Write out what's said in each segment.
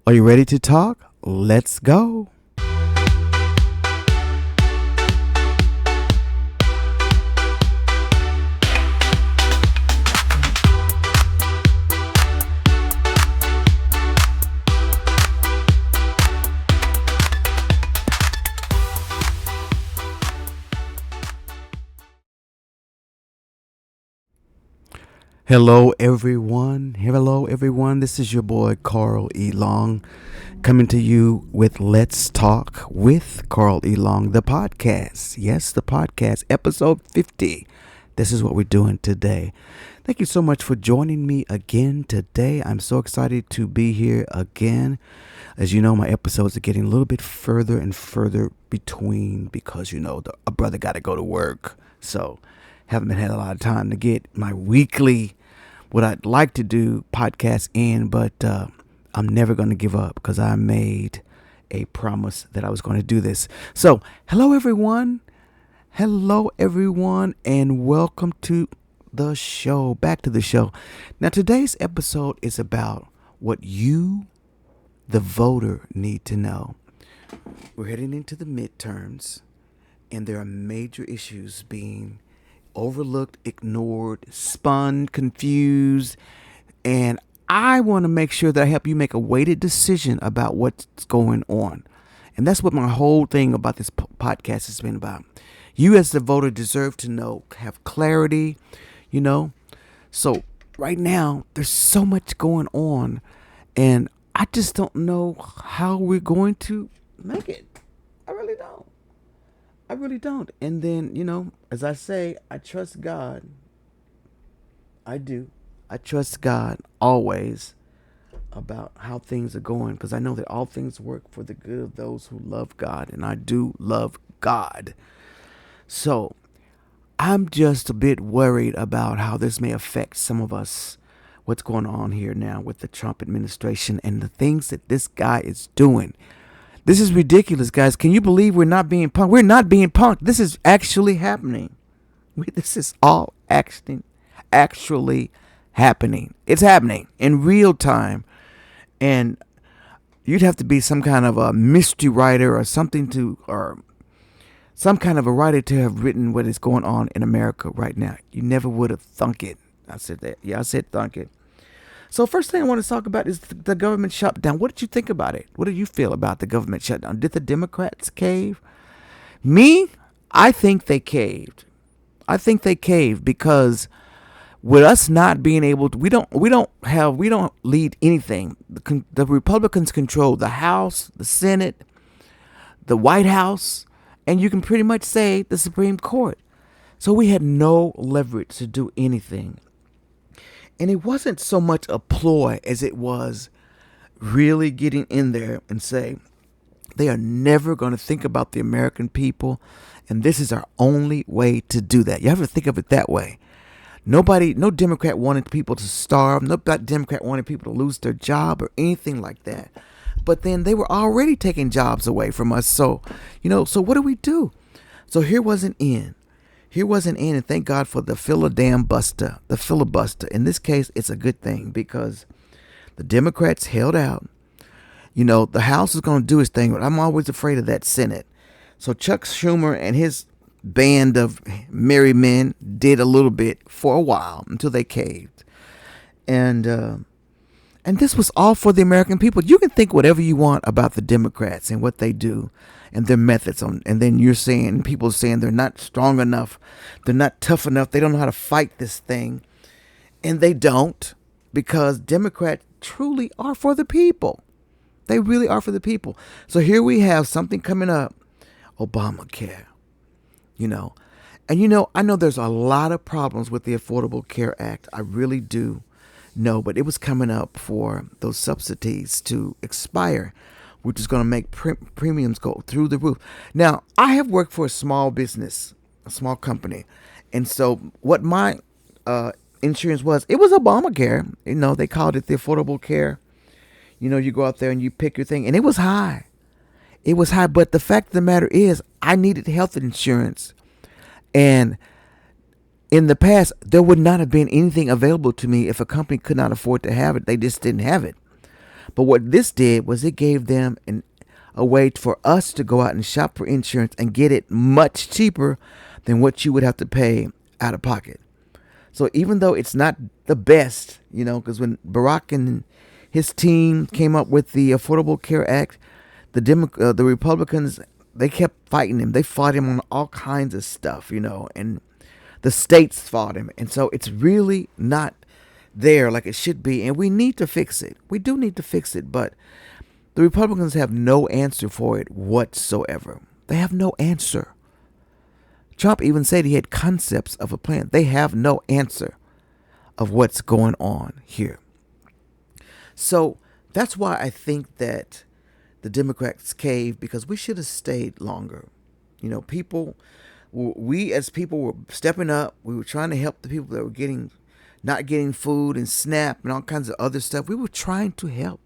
Are you ready to talk? Let's go. Hello, everyone. Hello, everyone. This is your boy, Carl E. Long, coming to you with Let's Talk with Carl E. Long, the podcast. Yes, the podcast, episode 50. This is what we're doing today. Thank you so much for joining me again today. I'm so excited to be here again. As you know, my episodes are getting a little bit further and further between because, a brother got to go to work. So, haven't had a lot of time to get my weekly, what I'd like to do, podcast in, but I'm never going to give up because I made a promise that I was going to do this. So, hello everyone, and welcome to the show, back to the show. Now, today's episode is about what you, the voter, need to know. We're heading into the midterms, and there are major issues being overlooked, ignored, spun, confused, and I want to make sure that I help you make a weighted decision about what's going on. And that's what my whole thing about this podcast has been about. You as the voter deserve to know, have clarity, So right now, there's so much going on, and I just don't know how we're going to make it. I really don't. And then, as I say, I trust God. I do. I trust God always about how things are going because I know that all things work for the good of those who love God, and I do love God. So I'm just a bit worried about how this may affect some of us, what's going on here now with the Trump administration and the things that this guy is doing. This is ridiculous, guys. Can you believe we're not being punked? We're not being punked. This is actually happening. This is all actually happening. It's happening in real time. And you'd have to be some kind of a mystery writer or some kind of a writer to have written what is going on in America right now. You never would have thunk it. I said that. Yeah, I said thunk it. So first thing I want to talk about is the government shutdown. What did you think about it? What did you feel about the government shutdown? Did the Democrats cave? Me, I think they caved. I think they caved because with us not being able to, we don't lead anything. The Republicans control the House, the Senate, the White House, and you can pretty much say the Supreme Court. So we had no leverage to do anything. And it wasn't so much a ploy as it was really getting in there and say, they are never going to think about the American people. And this is our only way to do that. You have to think of it that way. No Democrat wanted people to starve. No Democrat wanted people to lose their job or anything like that. But then they were already taking jobs away from us. So, so what do? So here was an end. And thank God for the filibuster. In this case, it's a good thing because the Democrats held out. The House is going to do its thing, but I'm always afraid of that Senate. So Chuck Schumer and his band of merry men did a little bit for a while until they caved. And this was all for the American people. You can think whatever you want about the Democrats and what they do and their methods and then people saying they're not strong enough, they're not tough enough, they don't know how to fight this thing. And they don't, because Democrats truly are for the people. They really are for the people. So here we have something coming up, Obamacare. And I know there's a lot of problems with the Affordable Care Act. I really do know, but it was coming up for those subsidies to expire, which is going to make premiums go through the roof. Now, I have worked for a small business, a small company. And so what my insurance was, it was Obamacare. They called it the Affordable Care. You go out there and you pick your thing. And it was high. But the fact of the matter is, I needed health insurance. And in the past, there would not have been anything available to me if a company could not afford to have it. They just didn't have it. But what this did was it gave them a way for us to go out and shop for insurance and get it much cheaper than what you would have to pay out of pocket. So even though it's not the best, because when Barack and his team came up with the Affordable Care Act, the Republicans, they kept fighting him. They fought him on all kinds of stuff, and the states fought him. And so it's really not there like it should be. And we need to fix it. We do need to fix it. But the Republicans have no answer for it whatsoever. They have no answer. Trump even said he had concepts of a plan. They have no answer of what's going on here. So that's why I think that the Democrats caved, because we should have stayed longer. We as people were stepping up. We were trying to help the people that were not getting food and SNAP and all kinds of other stuff. We were trying to help.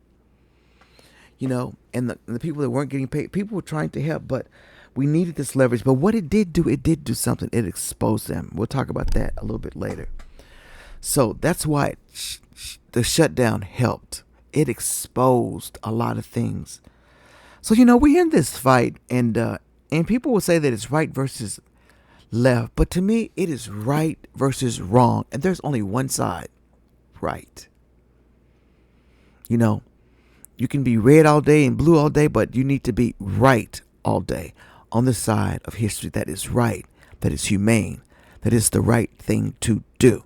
And the people that weren't getting paid, people were trying to help, but we needed this leverage. But what it did do something. It exposed them. We'll talk about that a little bit later. So that's why the shutdown helped. It exposed a lot of things. So, we're in this fight, and people will say that it's right versus left. But to me, it is right versus wrong. And there's only one side, right. You can be red all day and blue all day, but you need to be right all day on the side of history that is right, that is humane, that is the right thing to do.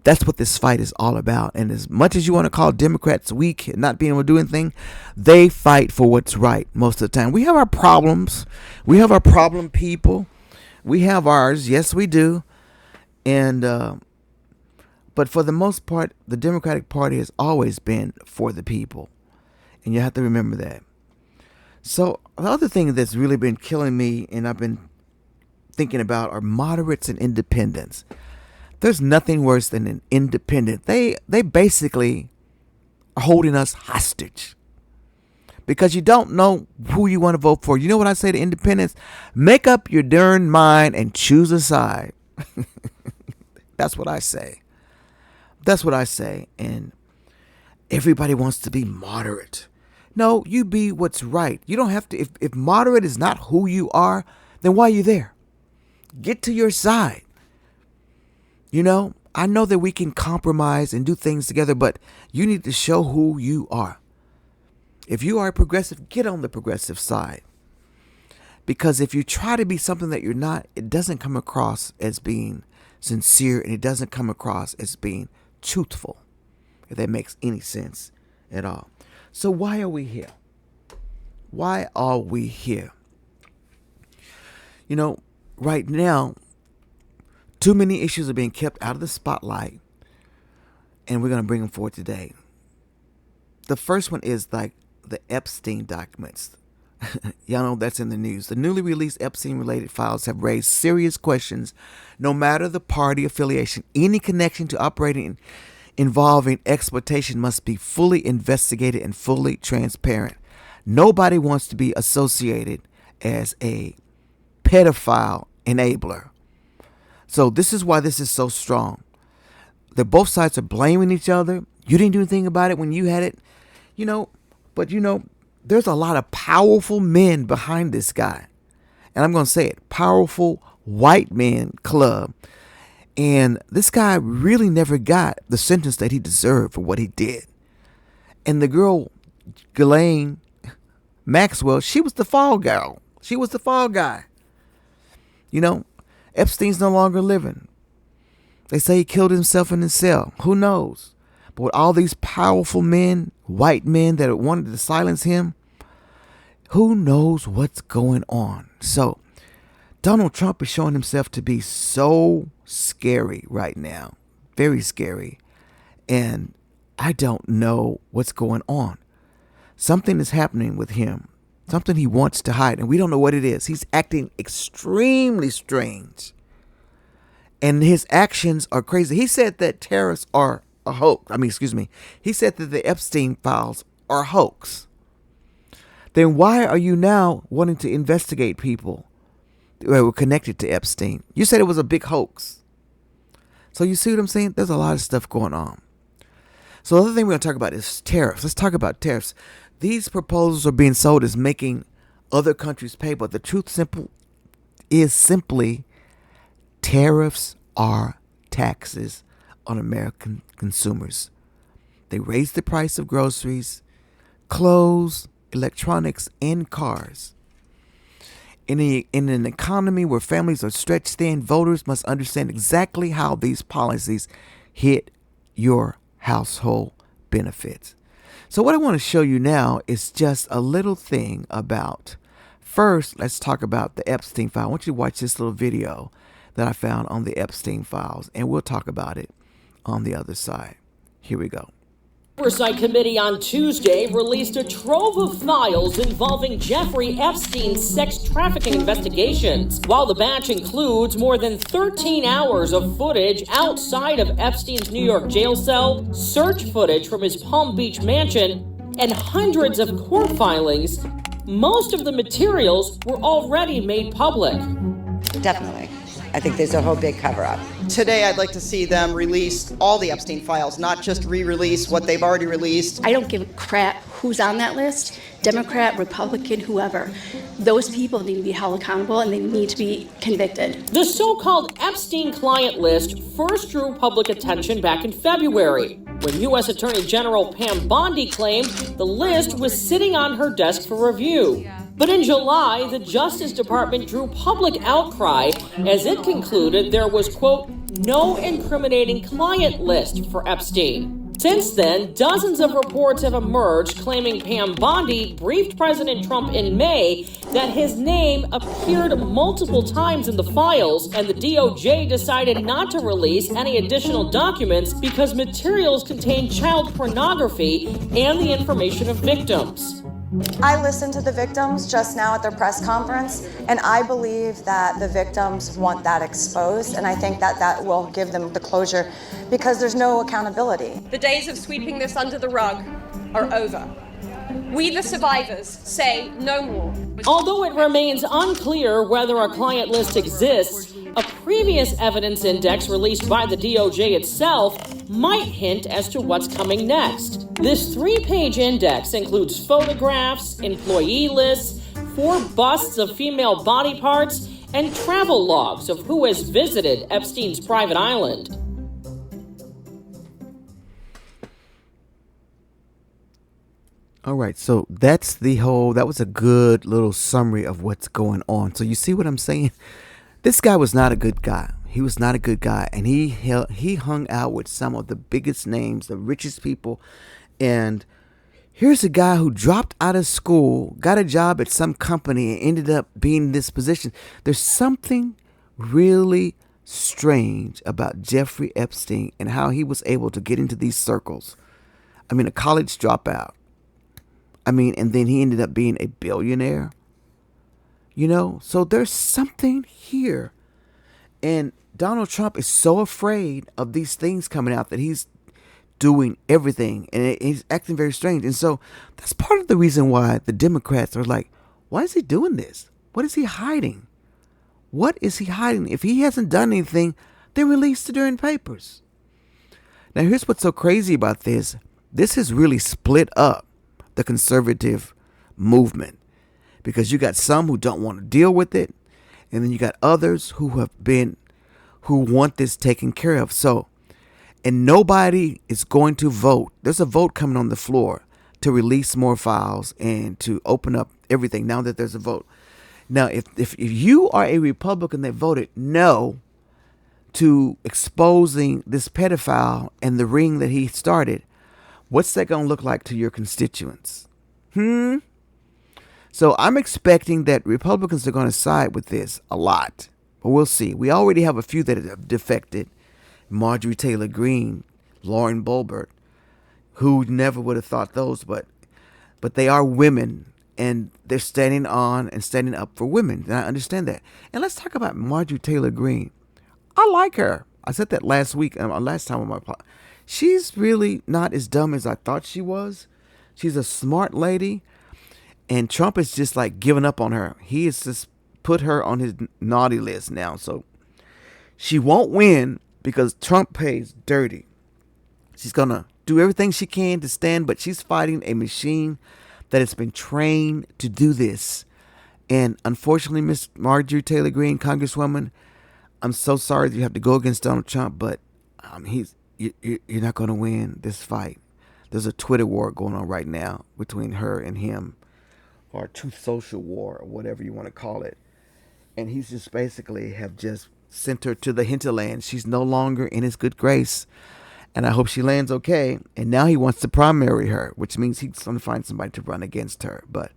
That's what this fight is all about. And as much as you want to call Democrats weak and not being able to do anything, they fight for what's right most of the time. We have our problems. We have our problem people. We have ours. Yes, we do. And but for the most part, the Democratic Party has always been for the people. And you have to remember that. So the other thing that's really been killing me, and I've been thinking about, are moderates and independents. There's nothing worse than an independent. They basically are holding us hostage because you don't know who you want to vote for. You know what I say to independents? Make up your darn mind and choose a side. That's what I say. That's what I say. And everybody wants to be moderate. No, you be what's right. You don't have to. If moderate is not who you are, then why are you there? Get to your side. I know that we can compromise and do things together, but you need to show who you are. If you are a progressive, get on the progressive side. Because if you try to be something that you're not, it doesn't come across as being sincere, and it doesn't come across as being truthful, if that makes any sense at all. So why are we here? Why are we here? Right now, too many issues are being kept out of the spotlight, and we're going to bring them forward today. The first one is like the Epstein documents. Y'all know that's in the news. The newly released Epstein-related files have raised serious questions. No matter the party affiliation, any connection to operating involving exploitation must be fully investigated and fully transparent. Nobody wants to be associated as a pedophile enabler. So this is why this is so strong. Both sides are blaming each other. You didn't do anything about it when you had it. But there's a lot of powerful men behind this guy. And I'm going to say it, powerful white men club. And this guy really never got the sentence that he deserved for what he did. And the girl, Ghislaine Maxwell, she was the fall girl. She was the fall guy. Epstein's no longer living. They say he killed himself in his cell. Who knows? But with all these powerful men, white men that wanted to silence him, who knows what's going on? So Donald Trump is showing himself to be so scary right now. Very scary. And I don't know what's going on. Something is happening with him. Something he wants to hide, and we don't know what it is. He's acting extremely strange. And his actions are crazy. He said that tariffs are a hoax. He said that the Epstein files are a hoax. Then why are you now wanting to investigate people that were connected to Epstein? You said it was a big hoax. So you see what I'm saying? There's a lot of stuff going on. So the other thing we're going to talk about is tariffs. Let's talk about tariffs. These proposals are being sold as making other countries pay, but the truth is simply tariffs are taxes on American consumers. They raise the price of groceries, clothes, electronics, and cars. In an economy where families are stretched thin, voters must understand exactly how these policies hit your household benefits. So what I want to show you now is just a little thing about, first, let's talk about the Epstein file. I want you to watch this little video that I found on the Epstein files, and we'll talk about it on the other side. Here we go. Oversight Committee on Tuesday released a trove of files involving Jeffrey Epstein's sex trafficking investigations. While the batch includes more than 13 hours of footage outside of Epstein's New York jail cell, search footage from his Palm Beach mansion, and hundreds of court filings, most of the materials were already made public. Definitely. I think there's a whole big cover-up. Today, I'd like to see them release all the Epstein files, not just re-release what they've already released. I don't give a crap who's on that list, Democrat, Republican, whoever. Those people need to be held accountable and they need to be convicted. The so-called Epstein client list first drew public attention back in February, when U.S. Attorney General Pam Bondi claimed the list was sitting on her desk for review. But in July, the Justice Department drew public outcry as it concluded there was, quote, no incriminating client list for Epstein. Since then, dozens of reports have emerged claiming Pam Bondi briefed President Trump in May that his name appeared multiple times in the files, and the DOJ decided not to release any additional documents because materials contain child pornography and the information of victims. I listened to the victims just now at their press conference, and I believe that the victims want that exposed, and I think that that will give them the closure because there's no accountability. The days of sweeping this under the rug are over. We, the survivors, say no more. Although it remains unclear whether a client list exists, a previous evidence index released by the DOJ itself might hint as to what's coming next. This 3-page index includes photographs, employee lists, 4 busts of female body parts, and travel logs of who has visited Epstein's private island. All right, so that was a good little summary of what's going on. So you see what I'm saying? This guy was not a good guy. He was not a good guy, and he hung out with some of the biggest names, the richest people. And here's a guy who dropped out of school, got a job at some company, and ended up being in this position. There's something really strange about Jeffrey Epstein and how he was able to get into these circles. I mean, a college dropout. And then he ended up being a billionaire. So there's something here. And Donald Trump is so afraid of these things coming out that he's doing everything. And he's acting very strange. And so that's part of the reason why the Democrats are like, why is he doing this? What is he hiding? What is he hiding? If he hasn't done anything, then release the darn papers. Now, here's what's so crazy about this. This has really split up the conservative movement, because you got some who don't want to deal with it, and then you got others who want this taken care of. So, and nobody is going to vote. There's a vote coming on the floor to release more files and to open up everything now that there's a vote. Now, if you are a Republican that voted no to exposing this pedophile and the ring that he started, what's that going to look like to your constituents? So I'm expecting that Republicans are going to side with this a lot. But we'll see. We already have a few that have defected. Marjorie Taylor Greene, Lauren Boebert, who never would have thought those, but they are women, and they're standing on and standing up for women. And I understand that. And let's talk about Marjorie Taylor Greene. I like her. I said that last time on my podcast. She's really not as dumb as I thought she was. She's a smart lady. And Trump is just like giving up on her. He has just put her on his naughty list now. So she won't win because Trump pays dirty. She's going to do everything she can to stand, but she's fighting a machine that has been trained to do this. And unfortunately, Miss Marjorie Taylor Greene, Congresswoman, I'm so sorry that you have to go against Donald Trump, but you're not going to win this fight. There's a Twitter war going on right now between her and him, or a Truth Social war, or whatever you want to call it. And he's just basically have just sent her to the hinterland. She's no longer in his good grace. And I hope she lands okay. And now he wants to primary her, which means he's going to find somebody to run against her. But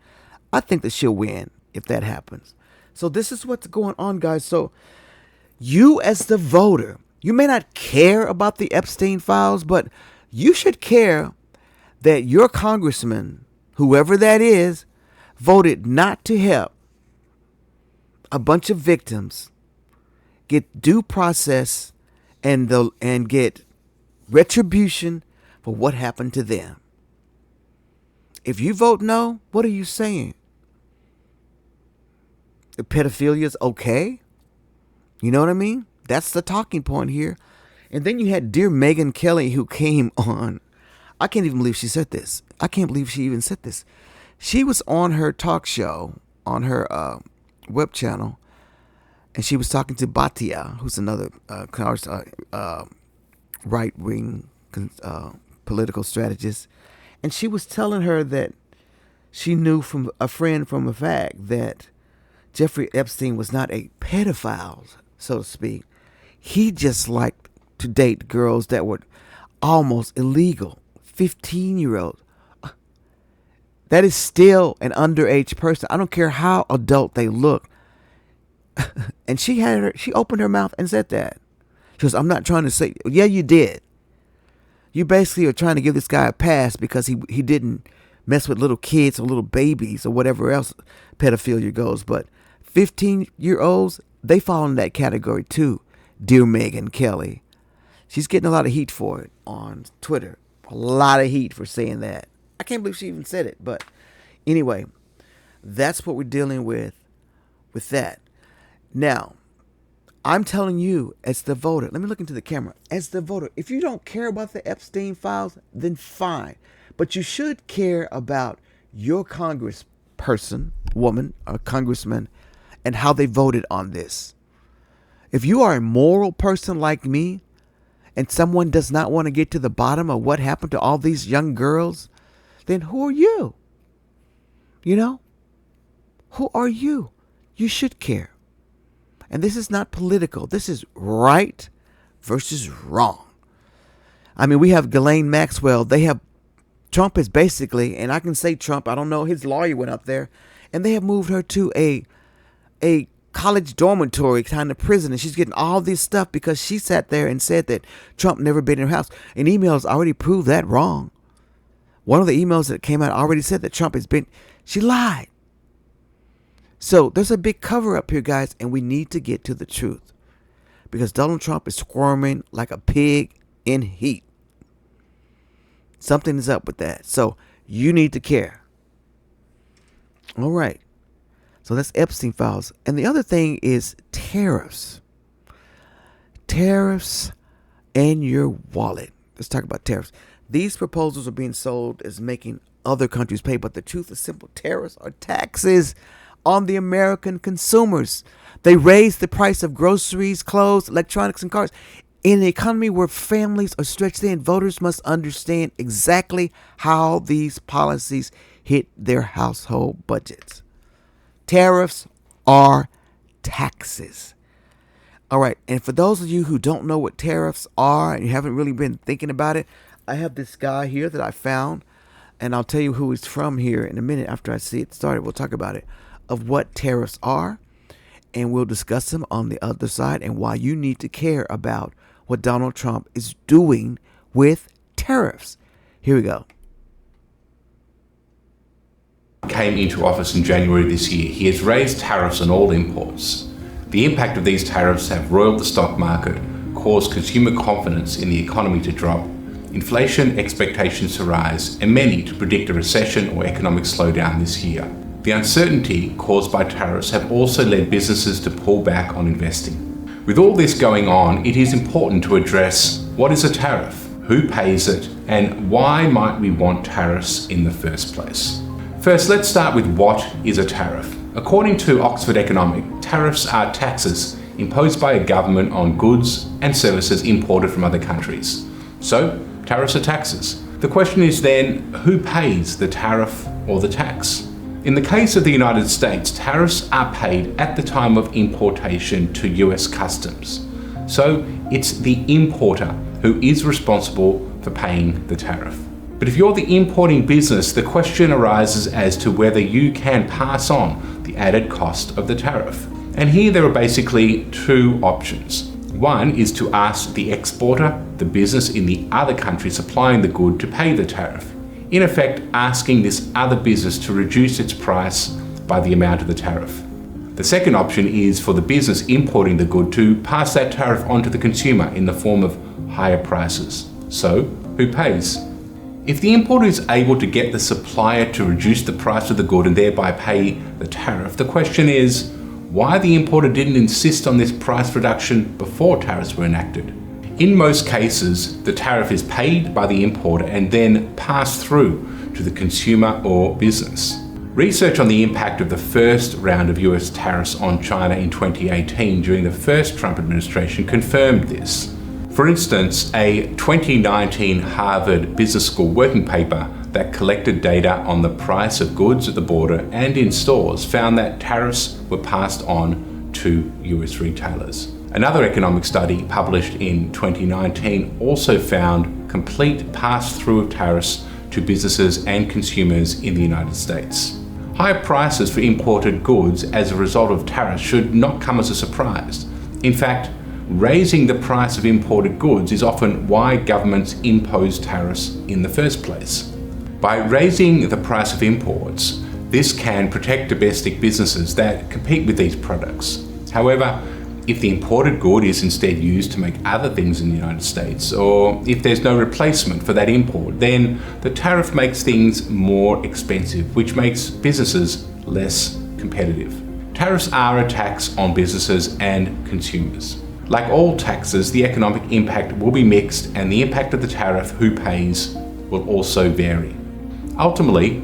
I think that she'll win if that happens. So this is what's going on, guys. So you as the voter, you may not care about the Epstein files, but you should care that your congressman, whoever that is, voted not to help a bunch of victims get due process and get retribution for what happened to them. If you vote no, what are you saying? The pedophilia is okay? You know what I mean? That's the talking point here. And then you had dear Megyn Kelly, who came on. I can't even believe she said this. I can't believe she even said this. She was on her talk show, on her web channel, and she was talking to Bhatia, who's another right-wing political strategist. And she was telling her that she knew from a friend from a fact that Jeffrey Epstein was not a pedophile, so to speak. He just liked to date girls that were almost illegal, 15-year-olds. That is still an underage person. I don't care how adult they look. And she opened her mouth and said that. She goes, I'm not trying to say, yeah, you did. You basically are trying to give this guy a pass because he didn't mess with little kids or little babies or whatever else pedophilia goes. But 15-year-olds, they fall in that category too, dear Megyn Kelly. She's getting a lot of heat for it on Twitter. A lot of heat for saying that. I can't believe she even said it. But anyway, that's what we're dealing with that. Now, I'm telling you, as the voter, let me look into the camera. As the voter, if you don't care about the Epstein files, then fine. But you should care about your congressperson, woman, or congressman, and how they voted on this. If you are a moral person like me, and someone does not want to get to the bottom of what happened to all these young girls, then who are you? You know? Who are you? You should care. And this is not political. This is right versus wrong. I mean, we have Ghislaine Maxwell. Trump is basically, and I can say Trump, I don't know, his lawyer went up there, and they have moved her to a college dormitory kind of prison, and she's getting all this stuff because she sat there and said that Trump never been in her house. And emails already proved that wrong. One of the emails that came out already said that Trump has been, she lied. So there's a big cover up here, guys, and we need to get to the truth because Donald Trump is squirming like a pig in heat. Something is up with that. So you need to care. All right. So that's Epstein files. And the other thing is tariffs. Tariffs and your wallet. Let's talk about tariffs. These proposals are being sold as making other countries pay, but the truth is simple. Tariffs are taxes on the American consumers. They raise the price of groceries, clothes, electronics, and cars. In an economy where families are stretched thin, voters must understand exactly how these policies hit their household budgets. Tariffs are taxes. All right, and for those of you who don't know what tariffs are and you haven't really been thinking about it, I have this guy here that I found, and I'll tell you who he's from here in a minute after I see it started. We'll talk about it, of what tariffs are, and we'll discuss them on the other side and why you need to care about what Donald Trump is doing with tariffs. Here we go. Came into office in January this year. He has raised tariffs on all imports. The impact of these tariffs have roiled the stock market, caused consumer confidence in the economy to drop, inflation expectations to rise, and many to predict a recession or economic slowdown this year. The uncertainty caused by tariffs have also led businesses to pull back on investing. With all this going on, it is important to address what is a tariff, who pays it, and why might we want tariffs in the first place. First, let's start with what is a tariff. According to Oxford Economic, tariffs are taxes imposed by a government on goods and services imported from other countries. So, tariffs are taxes. The question is then, who pays the tariff or the tax? In the case of the United States, tariffs are paid at the time of importation to US customs. So, it's the importer who is responsible for paying the tariff. But if you're the importing business, the question arises as to whether you can pass on the added cost of the tariff. And here there are basically two options. One is to ask the exporter, the business in the other country supplying the good, to pay the tariff. In effect, asking this other business to reduce its price by the amount of the tariff. The second option is for the business importing the good to pass that tariff on to the consumer in the form of higher prices. So, who pays? If the importer is able to get the supplier to reduce the price of the good and thereby pay the tariff, the question is why the importer didn't insist on this price reduction before tariffs were enacted. In most cases, the tariff is paid by the importer and then passed through to the consumer or business. Research on the impact of the first round of US tariffs on China in 2018 during the first Trump administration confirmed this. For instance, a 2019 Harvard Business School working paper that collected data on the price of goods at the border and in stores found that tariffs were passed on to US retailers. Another economic study published in 2019 also found complete pass-through of tariffs to businesses and consumers in the United States. Higher prices for imported goods as a result of tariffs should not come as a surprise. In fact, raising the price of imported goods is often why governments impose tariffs in the first place. By raising the price of imports, this can protect domestic businesses that compete with these products. However, if the imported good is instead used to make other things in the United States, or if there's no replacement for that import, then the tariff makes things more expensive, which makes businesses less competitive. Tariffs are a tax on businesses and consumers. Like all taxes, the economic impact will be mixed, and the impact of the tariff, who pays, will also vary. Ultimately,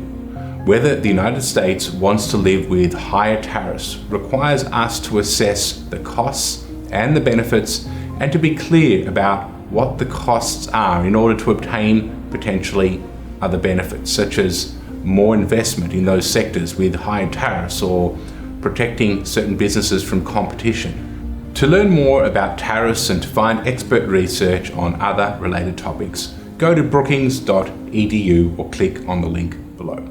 whether the United States wants to live with higher tariffs requires us to assess the costs and the benefits and to be clear about what the costs are in order to obtain potentially other benefits, such as more investment in those sectors with higher tariffs or protecting certain businesses from competition. To learn more about tariffs and to find expert research on other related topics, go to brookings.edu or click on the link below.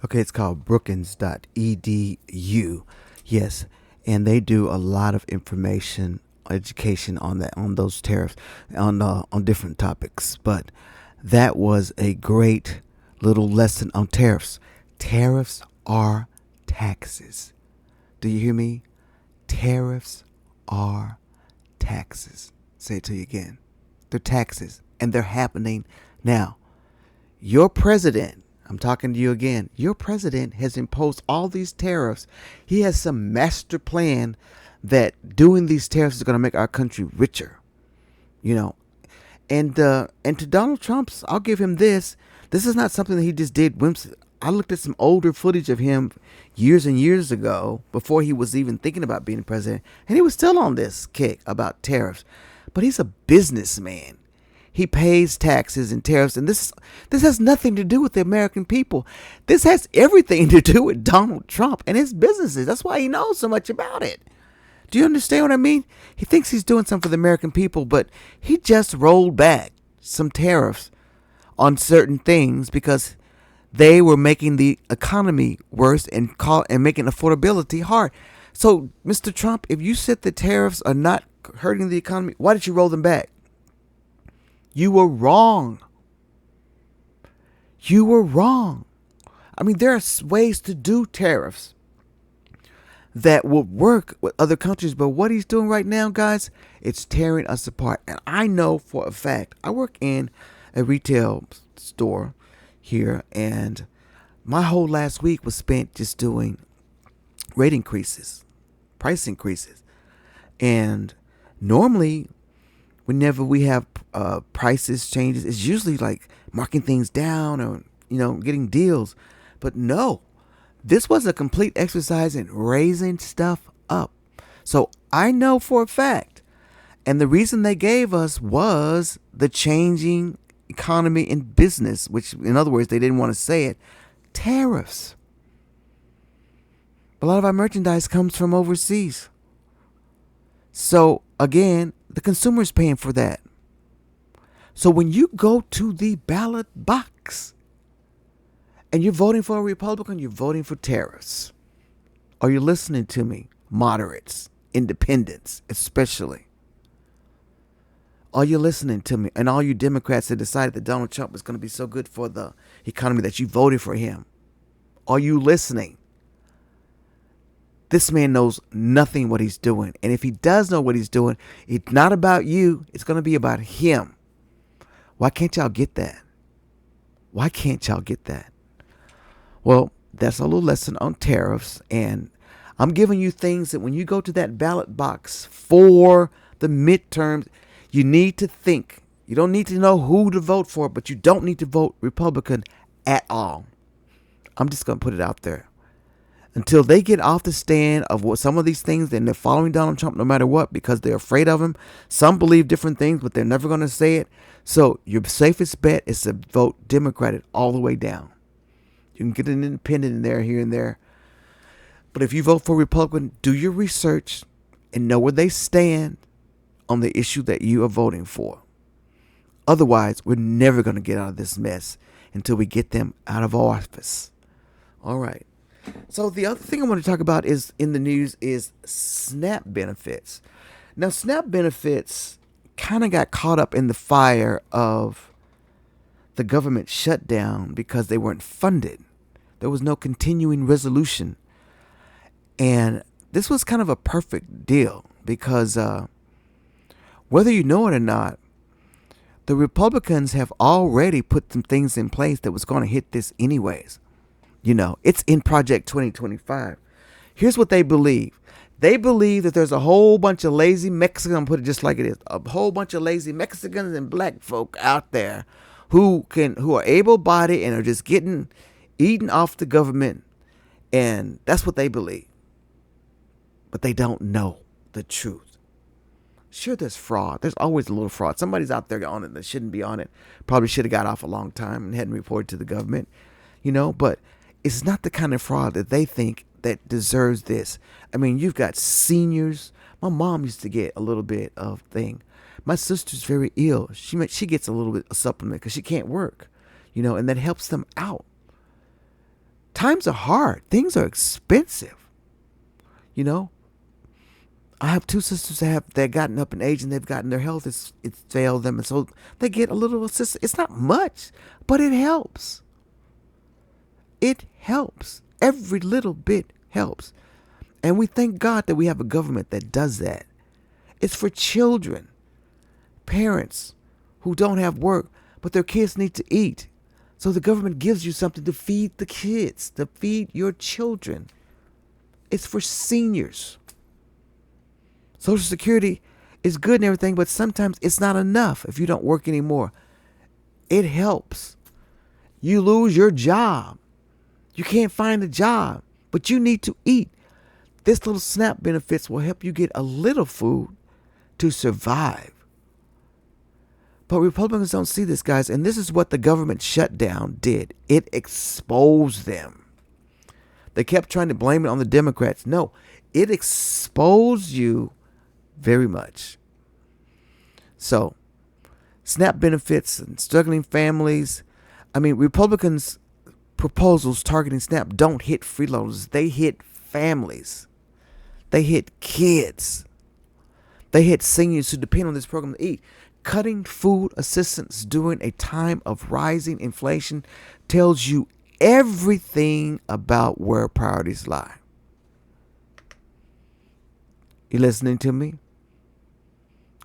Okay, it's called brookings.edu. Yes, and they do a lot of information, education on that, on those tariffs, on different topics. But that was a great little lesson on tariffs. Tariffs are taxes. Do you hear me? Tariffs are taxes. Say it to you again. They're taxes, and they're happening now. Your president, I'm talking to you again, your president has imposed all these tariffs. He has some master plan that doing these tariffs is going to make our country richer. You know, and to Donald Trump's, I'll give him this. This is not something that he just did whimsically. I looked at some older footage of him years and years ago before he was even thinking about being president, and he was still on this kick about tariffs. But he's a businessman. He pays taxes and tariffs, and this has nothing to do with the American people. This has everything to do with Donald Trump and his businesses. That's why he knows so much about it. Do you understand what I mean? He thinks he's doing something for the American people, but he just rolled back some tariffs on certain things because they were making the economy worse and making affordability hard. So, Mr. Trump, if you said the tariffs are not hurting the economy, why did you roll them back? You were wrong. You were wrong. I mean, there are ways to do tariffs that would work with other countries, but what he's doing right now, guys, it's tearing us apart. And I know for a fact, I work in a retail store here, and my whole last week was spent just doing rate increases, price increases. And normally Whenever we have prices changes, it's usually like marking things down or, getting deals. But no, this was a complete exercise in raising stuff up. So I know for a fact, and the reason they gave us was the changing economy and business, which, in other words, they didn't want to say it, tariffs. A lot of our merchandise comes from overseas. So again, the consumer's paying for that. So when you go to the ballot box and you're voting for a Republican, you're voting for tariffs. Are you listening to me? Moderates, independents, especially. Are you listening to me? And all you Democrats that decided that Donald Trump was going to be so good for the economy that you voted for him. Are you listening? This man knows nothing what he's doing. And if he does know what he's doing, it's not about you. It's going to be about him. Why can't y'all get that? Why can't y'all get that? Well, that's a little lesson on tariffs. And I'm giving you things that when you go to that ballot box for the midterms, you need to think. You don't need to know who to vote for, but you don't need to vote Republican at all. I'm just going to put it out there. Until they get off the stand of what some of these things, then they're following Donald Trump no matter what because they're afraid of him. Some believe different things, but they're never going to say it. So your safest bet is to vote Democratic all the way down. You can get an independent in there, here and there. But if you vote for Republican, do your research and know where they stand on the issue that you are voting for. Otherwise, we're never going to get out of this mess until we get them out of office. All right. So the other thing I want to talk about is in the news is SNAP benefits. Now, SNAP benefits kind of got caught up in the fire of the government shutdown because they weren't funded. There was no continuing resolution. And this was kind of a perfect deal because whether you know it or not, the Republicans have already put some things in place that was going to hit this anyways. It's in Project 2025. Here's what they believe. They believe that there's a whole bunch of lazy Mexicans, I'll put it just like it is, a whole bunch of lazy Mexicans and black folk out there who are able-bodied and are just getting eaten off the government. And that's what they believe. But they don't know the truth. Sure, there's fraud. There's always a little fraud. Somebody's out there on it that shouldn't be on it. Probably should have got off a long time and hadn't reported to the government. But it's not the kind of fraud that they think that deserves this. I mean, you've got seniors. My mom used to get a little bit of thing. My sister's very ill. She gets a little bit of supplement because she can't work, and that helps them out. Times are hard. Things are expensive. I have two sisters that gotten up in age and they've gotten their health. It's failed them. And so they get a little assistance. It's not much, but it helps. It helps. Every little bit helps. And we thank God that we have a government that does that. It's for children, parents who don't have work, but their kids need to eat. So the government gives you something to feed the kids, to feed your children. It's for seniors. Social Security is good and everything, but sometimes it's not enough if you don't work anymore. It helps. You lose your job. You can't find a job, but you need to eat. This little SNAP benefits will help you get a little food to survive. But Republicans don't see this, guys, and this is what the government shutdown did. It exposed them. They kept trying to blame it on the Democrats. No, it exposed you very much. So, SNAP benefits and struggling families. I mean, Republicans' proposals targeting SNAP don't hit freeloaders. They hit families. They hit kids. They hit seniors who depend on this program to eat. Cutting food assistance during a time of rising inflation tells you everything about where priorities lie. You listening to me?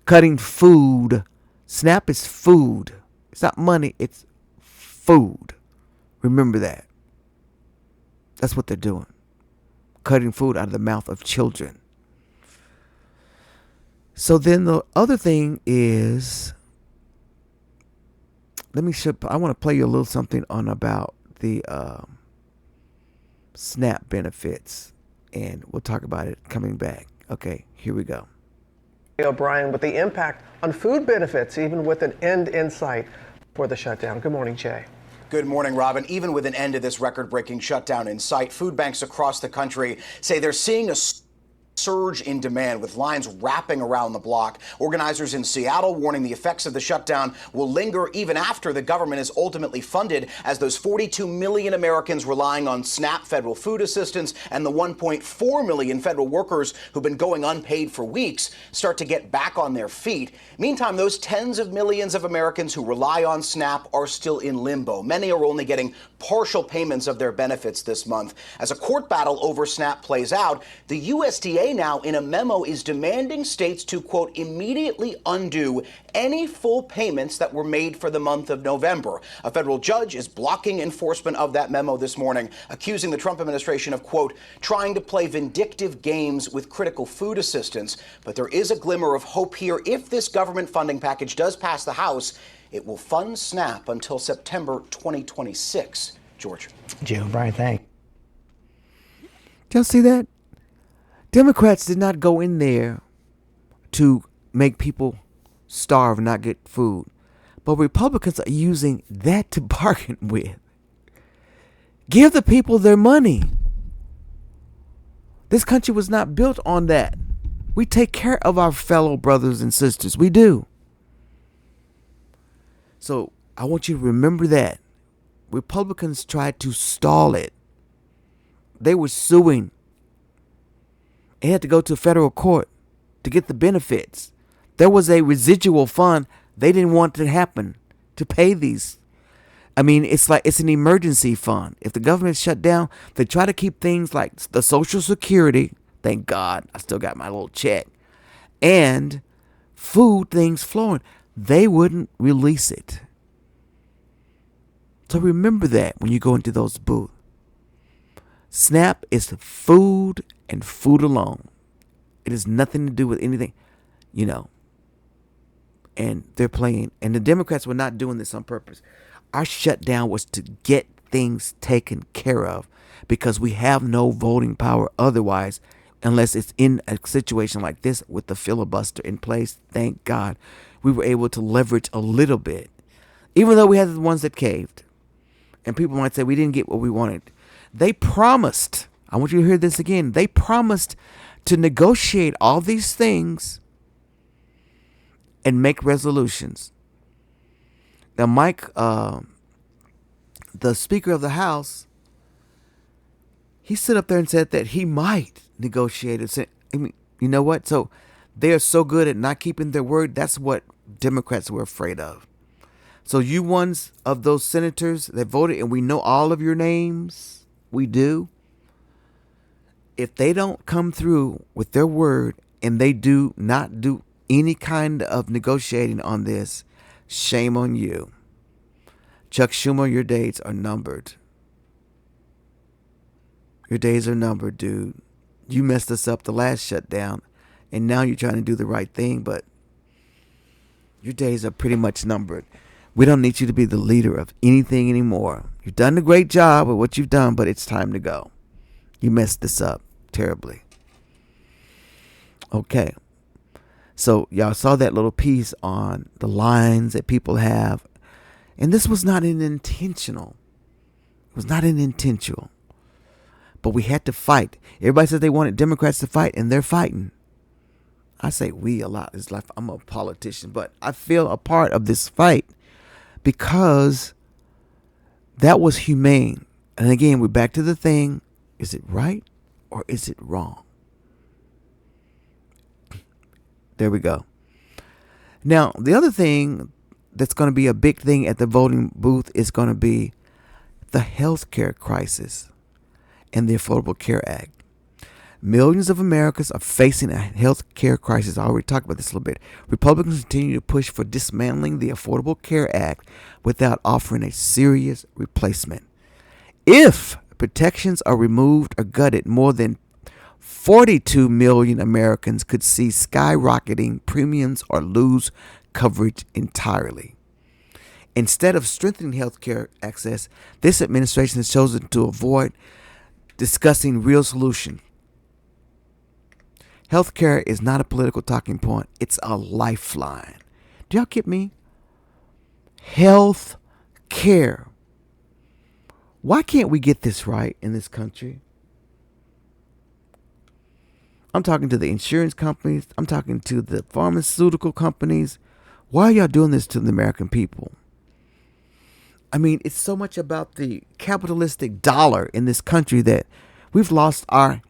Cutting food. SNAP is food. It's not money. It's food. Remember that. That's what they're doing. Cutting food out of the mouth of children. So then the other thing is, I want to play you a little something on about the SNAP benefits, and we'll talk about it coming back. Okay, here we go. O'Brien, with the impact on food benefits, even with an end in sight for the shutdown. Good morning, Jay. Good morning, Robin. Even with an end to this record-breaking shutdown in sight, food banks across the country say they're seeing a surge in demand with lines wrapping around the block. Organizers in Seattle warning the effects of the shutdown will linger even after the government is ultimately funded, as those 42 million Americans relying on SNAP federal food assistance and the 1.4 million federal workers who've been going unpaid for weeks start to get back on their feet. Meantime, those tens of millions of Americans who rely on SNAP are still in limbo. Many are only getting partial payments of their benefits this month. As a court battle over SNAP plays out, the USDA now in a memo is demanding states to, quote, immediately undo any full payments that were made for the month of November. A federal judge is blocking enforcement of that memo this morning, accusing the Trump administration of, quote, trying to play vindictive games with critical food assistance. But there is a glimmer of hope here. If this government funding package does pass the House, it will fund SNAP until September 2026. George. Jay O'Brien, thanks. Y'all see that? Democrats did not go in there to make people starve and not get food. But Republicans are using that to bargain with. Give the people their money. This country was not built on that. We take care of our fellow brothers and sisters. We do. So I want you to remember that. Republicans tried to stall it. They were suing. It had to go to federal court to get the benefits. There was a residual fund. They didn't want to happen to pay these. I mean, it's like it's an emergency fund. If the government shut down, they try to keep things like the Social Security. Thank God I still got my little check. And food things flowing. They wouldn't release it. So remember that when you go into those booths. SNAP is food and food alone. It has nothing to do with anything, and they're playing. And the Democrats were not doing this on purpose. Our shutdown was to get things taken care of because we have no voting power otherwise, unless it's in a situation like this with the filibuster in place. Thank God we were able to leverage a little bit, even though we had the ones that caved. And people might say we didn't get what we wanted. They promised, I want you to hear this again, they promised to negotiate all these things and make resolutions. Now, Mike, the Speaker of the House, he stood up there and said that he might negotiate it. I mean, you know what? So they are so good at not keeping their word. That's what Democrats were afraid of. So you ones of those senators that voted, and we know all of your names, we do. If they don't come through with their word and they do not do any kind of negotiating on this, shame on you. Chuck Schumer, your days are numbered. Your days are numbered, dude. You messed us up the last shutdown, and now you're trying to do the right thing, but your days are pretty much numbered. We don't need you to be the leader of anything anymore. You've done a great job with what you've done, but it's time to go. You messed this up terribly. Okay. So y'all saw that little piece on the lines that people have. And this was not an intentional. It was not an intentional. But we had to fight. Everybody said they wanted Democrats to fight, and they're fighting. I say we a lot. It's like I'm a politician, but I feel a part of this fight because that was humane. And again, we're back to the thing. Is it right or is it wrong? There we go. Now, the other thing that's going to be a big thing at the voting booth is going to be the health care crisis and the Affordable Care Act. Millions of Americans are facing a health care crisis. I already talked about this a little bit. Republicans continue to push for dismantling the Affordable Care Act without offering a serious replacement. If protections are removed or gutted, more than 42 million Americans could see skyrocketing premiums or lose coverage entirely. Instead of strengthening healthcare access, this administration has chosen to avoid discussing real solution. Healthcare is not a political talking point. It's a lifeline. Do y'all get me? Health care. Why can't we get this right in this country? I'm talking to the insurance companies. I'm talking to the pharmaceutical companies. Why are y'all doing this to the American people? I mean, it's so much about the capitalistic dollar in this country that we've lost our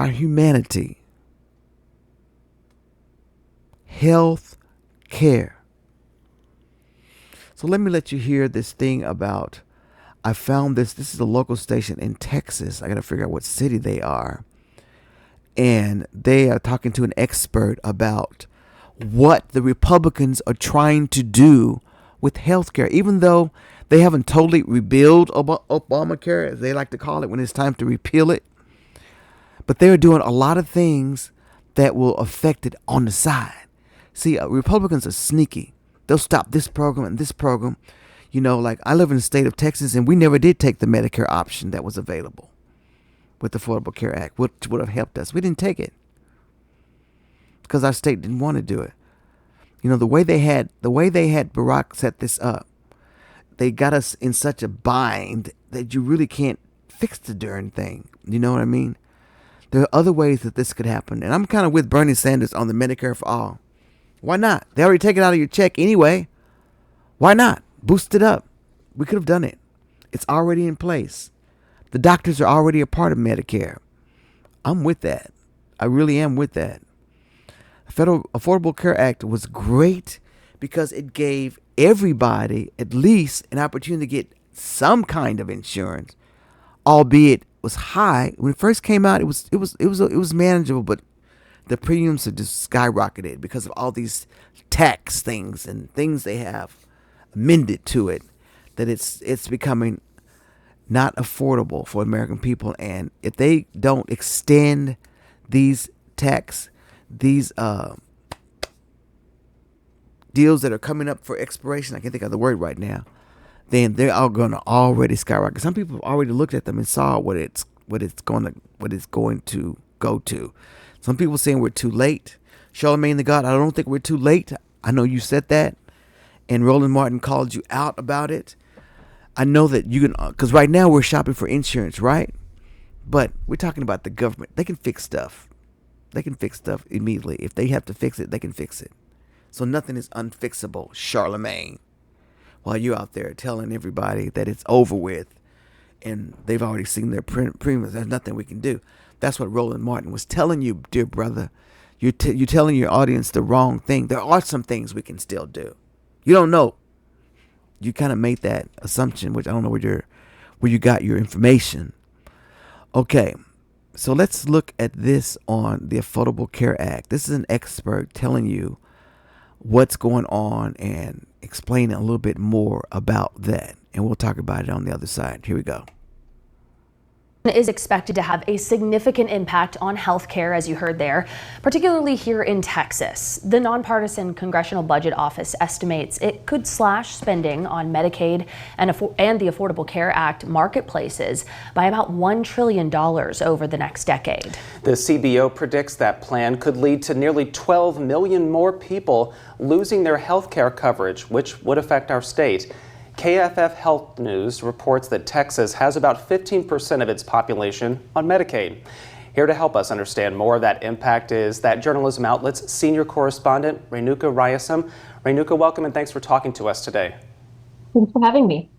humanity. Health care. So let me let you hear this thing about, I found this is a local station in Texas. I got to figure out what city they are. And they are talking to an expert about what the Republicans are trying to do with healthcare, even though they haven't totally rebuilt Obamacare, as they like to call it, when it's time to repeal it. But they're doing a lot of things that will affect it on the side. See, Republicans are sneaky. They'll stop this program and this program. You know, like I live in the state of Texas, and we never did take the Medicare option that was available with the Affordable Care Act, which would have helped us. We didn't take it because our state didn't want to do it. You know, the way they had Barack set this up, they got us in such a bind that you really can't fix the darn thing. You know what I mean? There are other ways that this could happen. And I'm kind of with Bernie Sanders on the Medicare for all. Why not? They already take it out of your check anyway. Why not? Boost it up. We could have done it. It's already in place. The doctors are already a part of Medicare. I'm with that. I really am with that. The Federal Affordable Care Act was great because it gave everybody at least an opportunity to get some kind of insurance, albeit it was high. When it first came out, it was manageable, but the premiums have just skyrocketed because of all these tax things and things they have amended to it, that it's becoming not affordable for American people. And if they don't extend these these deals that are coming up for expiration, I can't think of the word right now, then they're all going to already skyrocket. Some people have already looked at them and saw what it's going to go to. Some people saying we're too late. Charlamagne the God, I don't think we're too late. I know you said that, and Roland Martin called you out about it. I know that you can, because right now we're shopping for insurance, right? But we're talking about the government. They can fix stuff. They can fix stuff immediately. If they have to fix it, they can fix it. So nothing is unfixable, Charlamagne. While you're out there telling everybody that it's over with and they've already seen their premiums, there's nothing we can do. That's what Roland Martin was telling you, dear brother. You're telling your audience the wrong thing. There are some things we can still do. You don't know. You kind of made that assumption, which I don't know where you got your information. Okay, so let's look at this on the Affordable Care Act. This is an expert telling you what's going on and explaining a little bit more about that. And we'll talk about it on the other side. Here we go. Is expected to have a significant impact on health care, as you heard there, particularly here in Texas. The nonpartisan Congressional Budget Office estimates it could slash spending on Medicaid and the Affordable Care Act marketplaces by about $1 trillion over the next decade. The CBO predicts that plan could lead to nearly 12 million more people losing their health care coverage, which would affect our state. KFF Health News reports that Texas has about 15% of its population on Medicaid. Here to help us understand more of that impact is that journalism outlet's senior correspondent, Renuka Ryasam. Renuka, welcome and thanks for talking to us today. Thanks for having me.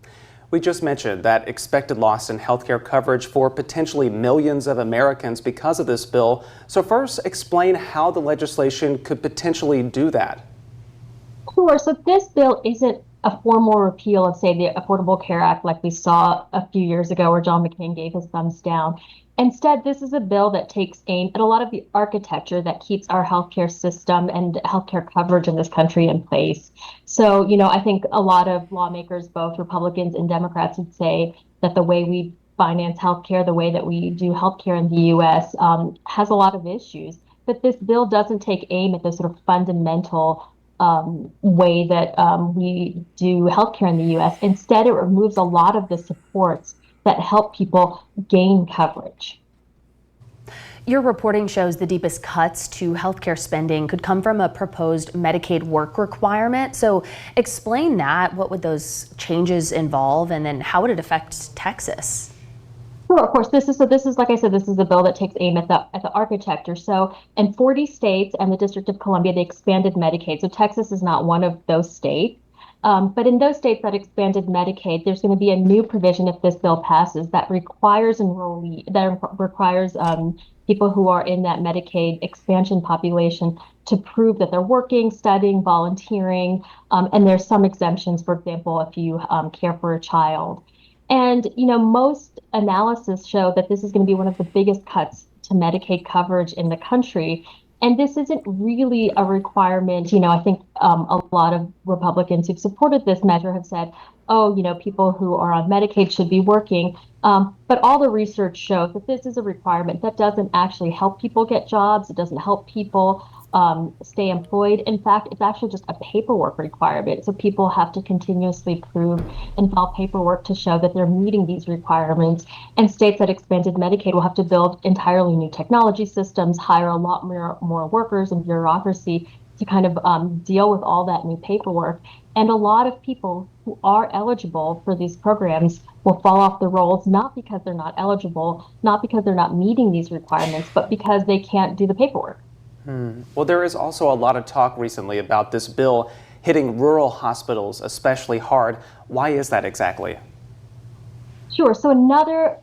We just mentioned that expected loss in healthcare coverage for potentially millions of Americans because of this bill. So first, explain how the legislation could potentially do that. Sure. So this bill isn't a formal repeal of, say, the Affordable Care Act like we saw a few years ago where John McCain gave his thumbs down. Instead, this is a bill that takes aim at a lot of the architecture that keeps our healthcare system and healthcare coverage in this country in place. So, I think a lot of lawmakers, both Republicans and Democrats, would say that the way we finance healthcare, the way that we do healthcare in the U.S., has a lot of issues. But this bill doesn't take aim at the sort of fundamental way that we do healthcare in the U.S. Instead, it removes a lot of the supports that help people gain coverage. Your reporting shows the deepest cuts to healthcare spending could come from a proposed Medicaid work requirement. So explain that. What would those changes involve, and then how would it affect Texas? Sure, of course. This is like I said, this is a bill that takes aim at the architecture. So in 40 states and the District of Columbia, they expanded Medicaid. So Texas is not one of those states. But in those states that expanded Medicaid, there's going to be a new provision if this bill passes that requires people who are in that Medicaid expansion population to prove that they're working, studying, volunteering, and there's some exemptions, for example, if you care for a child. And, most analysis show that this is going to be one of the biggest cuts to Medicaid coverage in the country. And this isn't really a requirement. I think a lot of Republicans who've supported this measure have said, oh, people who are on Medicaid should be working. But all the research shows that this is a requirement that doesn't actually help people get jobs. It doesn't help people stay employed. In fact, it's actually just a paperwork requirement. So people have to continuously prove and file paperwork to show that they're meeting these requirements. And states that expanded Medicaid will have to build entirely new technology systems, hire a lot more workers and bureaucracy to kind of deal with all that new paperwork. And a lot of people who are eligible for these programs will fall off the rolls, not because they're not eligible, not because they're not meeting these requirements, but because they can't do the paperwork. Well, there is also a lot of talk recently about this bill hitting rural hospitals especially hard. Why is that exactly? Sure. So another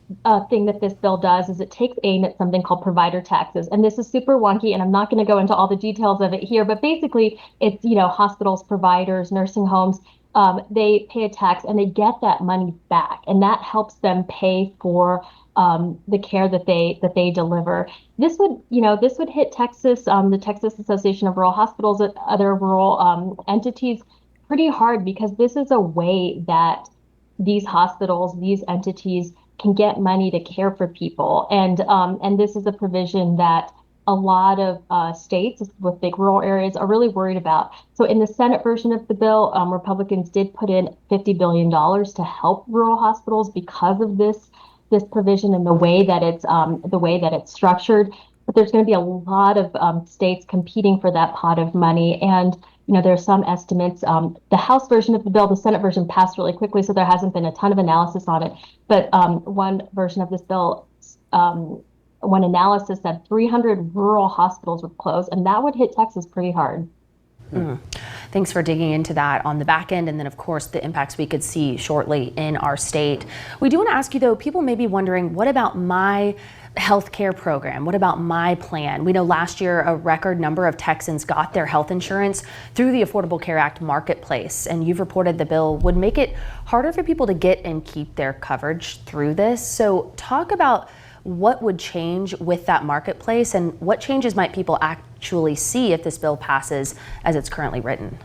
thing that this bill does is it takes aim at something called provider taxes. And this is super wonky, and I'm not going to go into all the details of it here, but basically it's, hospitals, providers, nursing homes, they pay a tax and they get that money back, and that helps them pay for the care that they deliver. This would hit Texas, the Texas Association of Rural Hospitals, and other rural entities pretty hard, because this is a way that these hospitals, these entities can get money to care for people. And this is a provision that a lot of states with big rural areas are really worried about. So in the Senate version of the bill, Republicans did put in $50 billion to help rural hospitals because of this provision and the way that it's structured. But there's going to be a lot of states competing for that pot of money. And there are some estimates. The House version of the bill, the Senate version passed really quickly, so there hasn't been a ton of analysis on it. But one version of this bill, one analysis said 300 rural hospitals would close, and that would hit Texas pretty hard. Thanks for digging into that on the back end, and then of course the impacts we could see shortly in our state. We do want to ask you though, people may be wondering, what about my healthcare program? What about my plan? We know last year a record number of Texans got their health insurance through the Affordable Care Act marketplace, and you've reported the bill would make it harder for people to get and keep their coverage through this. So talk about what would change with that marketplace, and what changes might people actually see if this bill passes as it's currently written?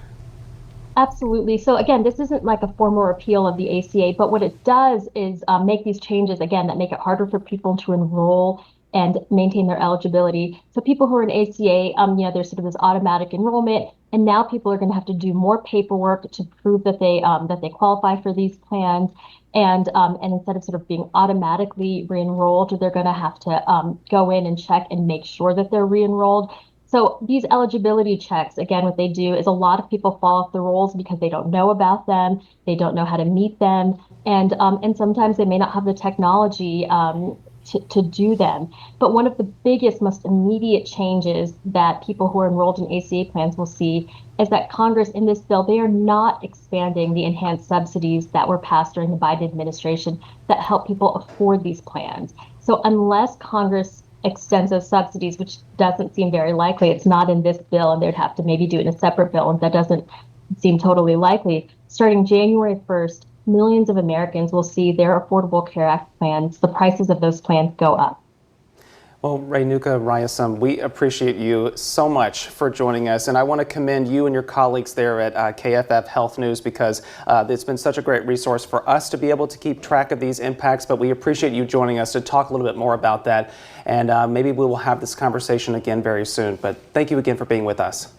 Absolutely. So again, this isn't like a formal repeal of the ACA, but what it does is make these changes, again, that make it harder for people to enroll and maintain their eligibility. So people who are in ACA, there's sort of this automatic enrollment, and now people are going to have to do more paperwork to prove that they qualify for these plans. And instead of sort of being automatically re-enrolled, they're going to have to go in and check and make sure that they're re-enrolled. So these eligibility checks, again, what they do is a lot of people fall off the rolls because they don't know about them, they don't know how to meet them, and sometimes they may not have the technology to do them. But one of the biggest, most immediate changes that people who are enrolled in ACA plans will see is that Congress, in this bill, they are not expanding the enhanced subsidies that were passed during the Biden administration that help people afford these plans. So unless Congress extends those subsidies, which doesn't seem very likely, it's not in this bill, and they'd have to maybe do it in a separate bill, and that doesn't seem totally likely. Starting January 1st, millions of Americans will see their Affordable Care Act plans, the prices of those plans, go up. Well, Rainuka Ryasum, we appreciate you so much for joining us, and I want to commend you and your colleagues there at KFF Health News, because it's been such a great resource for us to be able to keep track of these impacts, but we appreciate you joining us to talk a little bit more about that, and maybe we will have this conversation again very soon, but thank you again for being with us.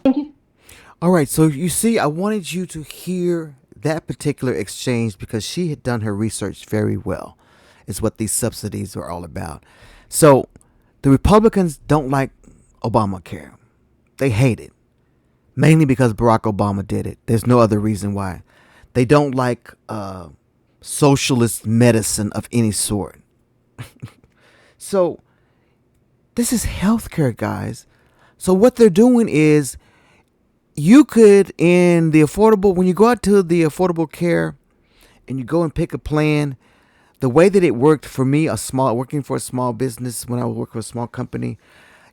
Thank you. All right, so you see, I wanted you to hear that particular exchange because she had done her research very well, is what these subsidies are all about. So the Republicans don't like Obamacare. They hate it, mainly because Barack Obama did it. There's no other reason why. They don't like socialist medicine of any sort. So this is healthcare, guys. So what they're doing is, you could, in the affordable, when you go out to the Affordable Care and you go and pick a plan, the way that it worked for me, working for a small business, when I would work for a small company,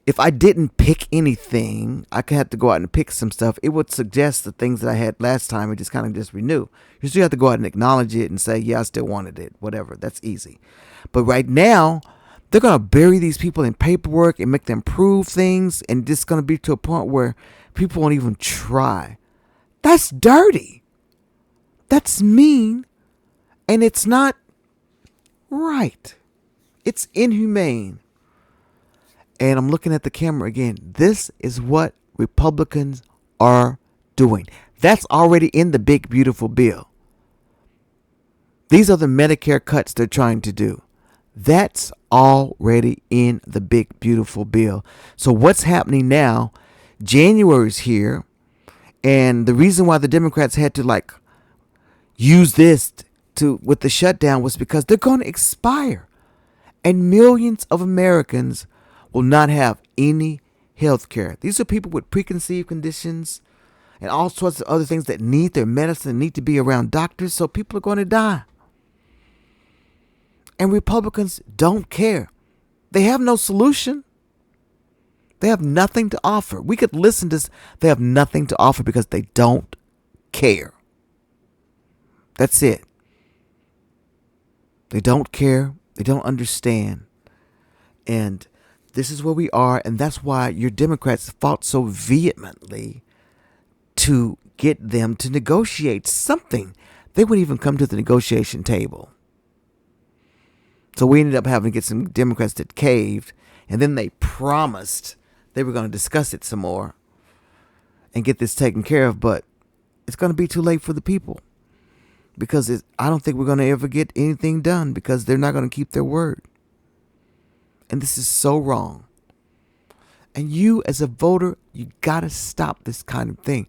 if I didn't pick anything, I could have to go out and pick some stuff. It would suggest the things that I had last time and just kind of just renew. You still have to go out and acknowledge it and say, yeah, I still wanted it, whatever. That's easy. But right now, they're going to bury these people in paperwork and make them prove things, and it's going to be to a point where people won't even try. That's dirty. That's mean. And it's not right. It's inhumane. And I'm looking at the camera again. This is what Republicans are doing. That's already in the big, beautiful bill. These are the Medicare cuts they're trying to do. That's already in the big, beautiful bill. So what's happening now? January's here. And the reason why the Democrats had to use this with the shutdown was because they're going to expire. And millions of Americans will not have any health care. These are people with preconceived conditions and all sorts of other things that need their medicine, need to be around doctors. So people are going to die. And Republicans don't care. They have no solution. They have nothing to offer. We could listen to this. They have nothing to offer because they don't care. That's it. They don't care. They don't understand. And this is where we are. And that's why your Democrats fought so vehemently to get them to negotiate something. They wouldn't even come to the negotiation table. So we ended up having to get some Democrats that caved. And then they promised they were going to discuss it some more and get this taken care of. But it's going to be too late for the people. Because I don't think we're going to ever get anything done because they're not going to keep their word. And this is so wrong. And you as a voter, you got to stop this kind of thing.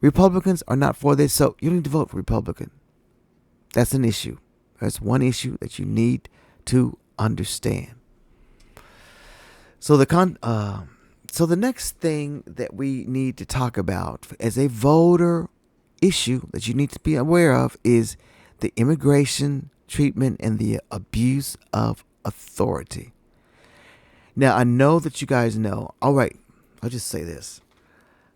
Republicans are not for this, so you don't need to vote for Republican. That's an issue. That's one issue that you need to understand. So the next thing that we need to talk about as a voter issue that you need to be aware of is the immigration treatment and the abuse of authority. Now, I know that you guys know. All right, I'll just say this.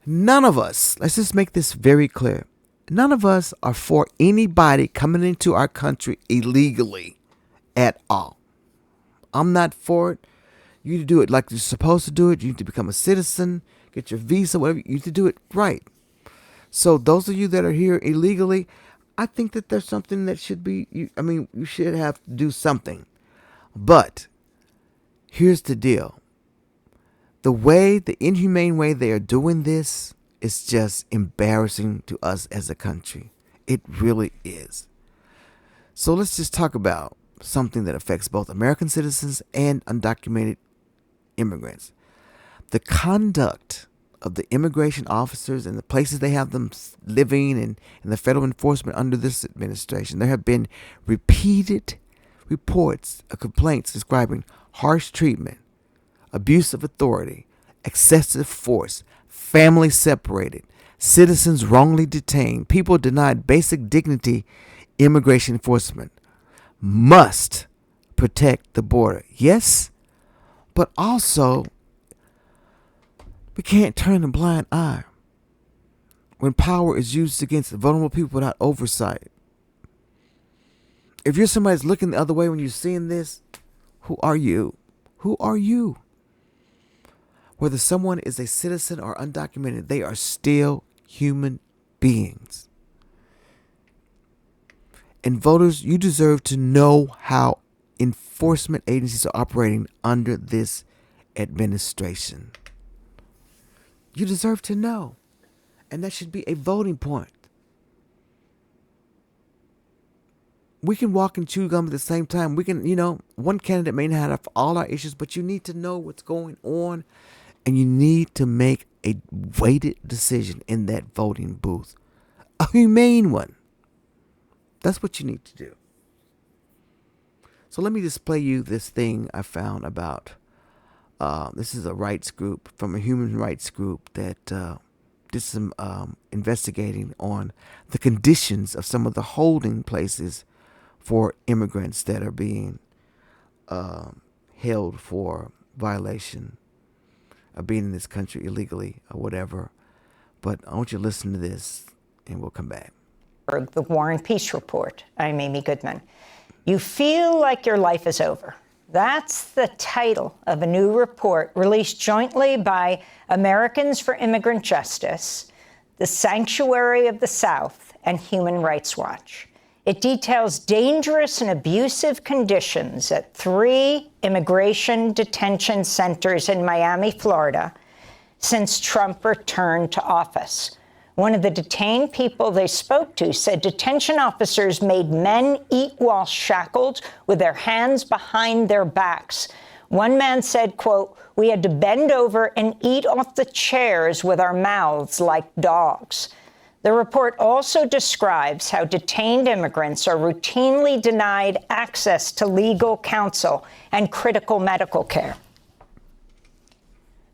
None of us, let's just make this very clear. None of us are for anybody coming into our country illegally at all. I'm not for it. You need to do it like you're supposed to do it. You need to become a citizen, get your visa, whatever. You need to do it right. So those of you that are here illegally, I think that there's something that should be, you should have to do something. But here's the deal. The inhumane way they are doing this is just embarrassing to us as a country. It really is. So let's just talk about something that affects both American citizens and undocumented immigrants. The conduct of the immigration officers and the places they have them living and the federal enforcement under this administration. There have been repeated reports of complaints describing harsh treatment, abuse of authority, excessive force, families separated, citizens wrongly detained, people denied basic dignity. Immigration enforcement must protect the border. Yes, but also we can't turn a blind eye when power is used against vulnerable people without oversight. If you're somebody that's looking the other way when you're seeing this, who are you? Who are you? Whether someone is a citizen or undocumented, they are still human beings. And voters, you deserve to know how enforcement agencies are operating under this administration. You deserve to know. And that should be a voting point. We can walk and chew gum at the same time. We can, one candidate may not have all our issues, but you need to know what's going on. And you need to make a weighted decision in that voting booth. A humane one. That's what you need to do. So let me display you this thing I found about, this is a rights group from a human rights group that did some investigating on the conditions of some of the holding places for immigrants that are being held for violation of being in this country illegally or whatever. But I want you to listen to this and we'll come back. The War and Peace Report. I'm Amy Goodman. You feel like your life is over. That's the title of a new report released jointly by Americans for Immigrant Justice, the Sanctuary of the South, and Human Rights Watch. It details dangerous and abusive conditions at 3 immigration detention centers in Miami, Florida, since Trump returned to office. One of the detained people they spoke to said detention officers made men eat while shackled with their hands behind their backs. One man said, quote, "We had to bend over and eat off the chairs with our mouths like dogs." The report also describes how detained immigrants are routinely denied access to legal counsel and critical medical care.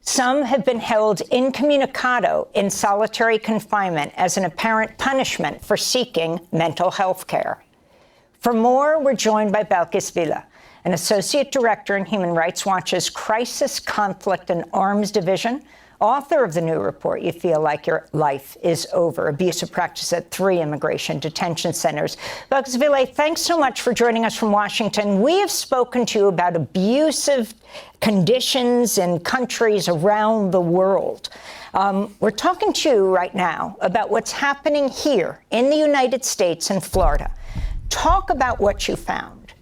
Some have been held incommunicado in solitary confinement as an apparent punishment for seeking mental health care. For more, we're joined by Belkis Villa, an associate director in Human Rights Watch's Crisis, Conflict, and Arms Division, author of the new report, You Feel Like Your Life is Over, Abusive Practice at 3 Immigration Detention Centers. Belkis Villa, thanks so much for joining us from Washington. We have spoken to you about abusive conditions in countries around the world. We're talking to you right now about what's happening here in the United States and Florida. Talk about what you found.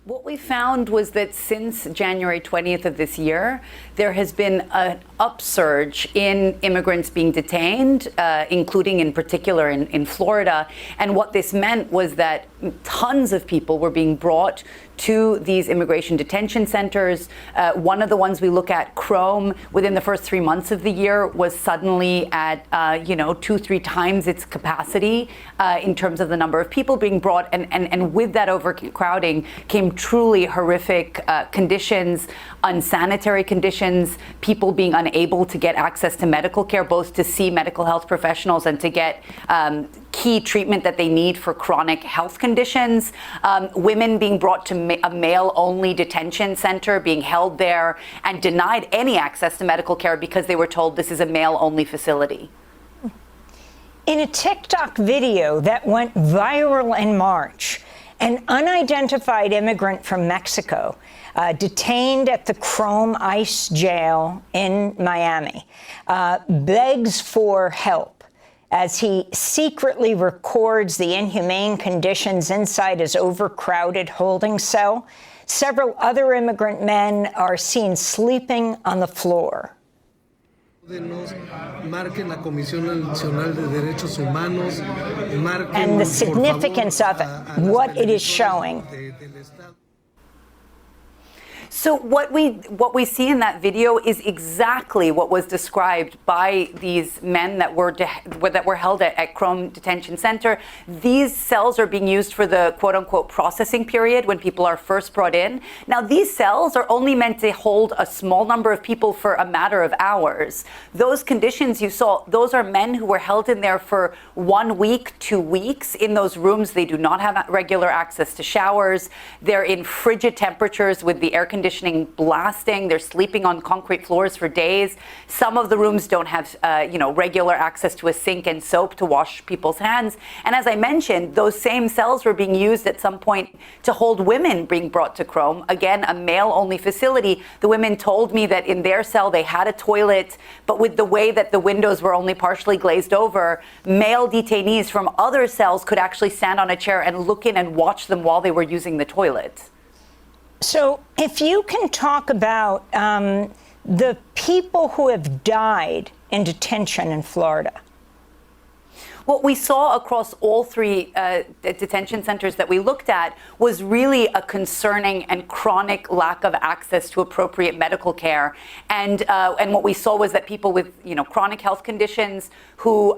What we found was that since January 20th of this year, there has been an upsurge in immigrants being detained, including in particular in Florida. And what this meant was that tons of people were being brought to these immigration detention centers. One of the ones we look at, Chrome, within the first 3 months of the year was suddenly at, 2-3 times its capacity in terms of the number of people being brought. And with that overcrowding came truly horrific conditions, unsanitary conditions, people being unable to get access to medical care, both to see medical health professionals and to get key treatment that they need for chronic health conditions, women being brought to a male-only detention center, being held there and denied any access to medical care because they were told this is a male-only facility. In a TikTok video that went viral in March, an unidentified immigrant from Mexico detained at the Chrome ICE jail in Miami begs for help as he secretly records the inhumane conditions inside his overcrowded holding cell. Several other immigrant men are seen sleeping on the floor. And the significance of it, what it is showing. So what we see in that video is exactly what was described by these men that were held at Chrome Detention Center. These cells are being used for the quote-unquote processing period when people are first brought in. Now, these cells are only meant to hold a small number of people for a matter of hours. Those conditions you saw, those are men who were held in there for 1 week, 2 weeks. In those rooms, they do not have regular access to showers. They're in frigid temperatures with the air conditioning conditioning blasting. They're sleeping on concrete floors for days. Some of the rooms don't have, regular access to a sink and soap to wash people's hands. And as I mentioned, those same cells were being used at some point to hold women being brought to Chrome. Again, a male-only facility. The women told me that in their cell they had a toilet, but with the way that the windows were only partially glazed over, male detainees from other cells could actually stand on a chair and look in and watch them while they were using the toilet. So if you can talk about the people who have died in detention in Florida. What we saw across all three detention centers that we looked at was really a concerning and chronic lack of access to appropriate medical care. And what we saw was that people with, chronic health conditions who,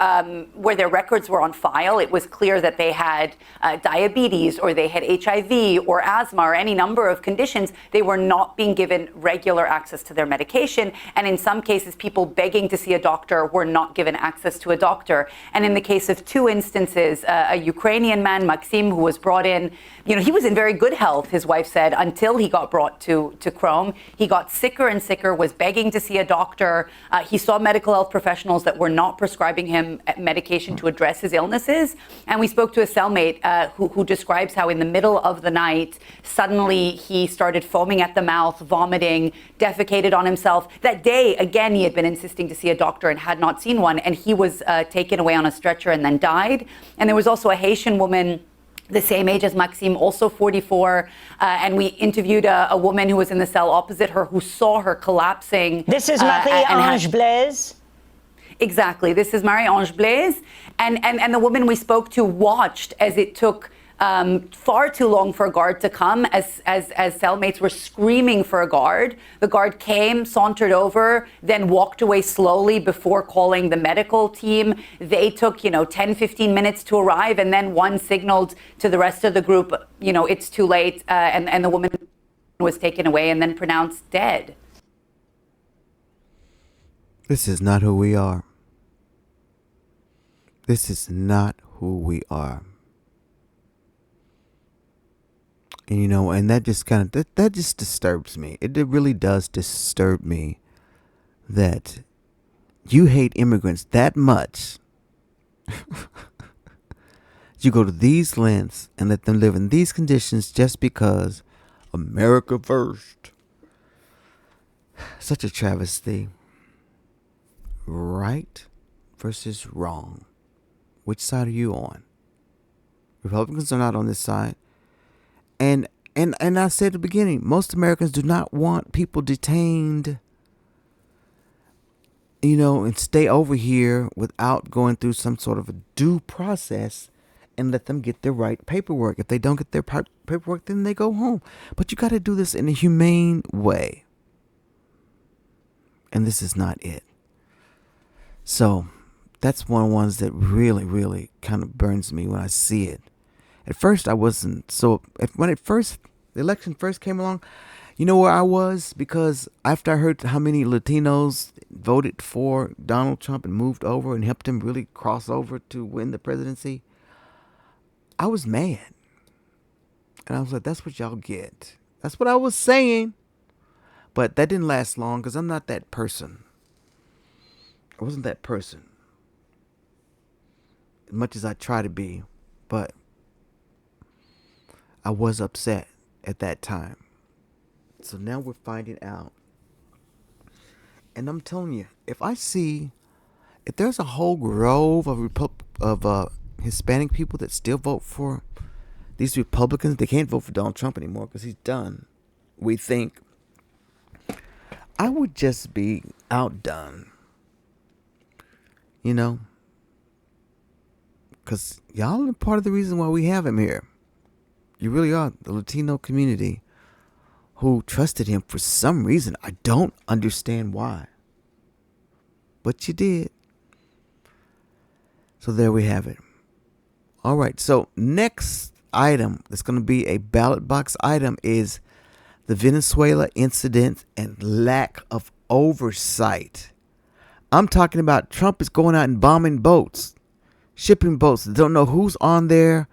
where their records were on file, it was clear that they had diabetes or they had HIV or asthma or any number of conditions. They were not being given regular access to their medication. And in some cases, people begging to see a doctor were not given access to a doctor. And in the case of two instances, a Ukrainian man, Maxim, who was brought in, he was in very good health, his wife said, until he got brought to Chrome. He got sicker and sicker, was begging to see a doctor. He saw medical health professionals that were not prescribing him medication to address his illnesses. And we spoke to a cellmate who describes how in the middle of the night, suddenly he started foaming at the mouth, vomiting, defecated on himself. That day, again, he had been insisting to see a doctor and had not seen one. And he was taken away on a stretcher and then died. And there was also a Haitian woman the same age as Maxime, also 44. And we interviewed a woman who was in the cell opposite her who saw her collapsing. This is Marie-Ange Blaise? Exactly. This is Marie-Ange Blaise. And the woman we spoke to watched as it took far too long for a guard to come as cellmates were screaming for a guard. The guard came, sauntered over, then walked away slowly before calling the medical team. They took, 10, 15 minutes to arrive, and then one signaled to the rest of the group, it's too late, and the woman was taken away and then pronounced dead. This is not who we are. This is not who we are. And and that just that just disturbs me. It really does disturb me that you hate immigrants that much. You go to these lengths and let them live in these conditions just because America first. Such a travesty. Right versus wrong. Which side are you on? Republicans are not on this side. And I said at the beginning, most Americans do not want people detained, and stay over here without going through some sort of a due process and let them get their right paperwork. If they don't get their paperwork, then they go home. But you got to do this in a humane way. And this is not it. So that's one of the ones that really, really kind of burns me when I see it. At first, I wasn't so. When the election first came along, you know where I was? Because after I heard how many Latinos voted for Donald Trump and moved over and helped him really cross over to win the presidency, I was mad. And I was like, that's what y'all get. That's what I was saying. But that didn't last long because I'm not that person. I wasn't that person. As much as I try to be. But I was upset at that time. So now we're finding out. And I'm telling you, if there's a whole grove of Hispanic people that still vote for these Republicans, they can't vote for Donald Trump anymore because he's done. We think I would just be outdone. Because y'all are part of the reason why we have him here. You really are, the Latino community who trusted him for some reason. I don't understand why. But you did. So there we have it. All right, so next item that's going to be a ballot box item is the Venezuela incident and lack of oversight. I'm talking about Trump is going out and bombing boats, shipping boats. Don't know who's on there,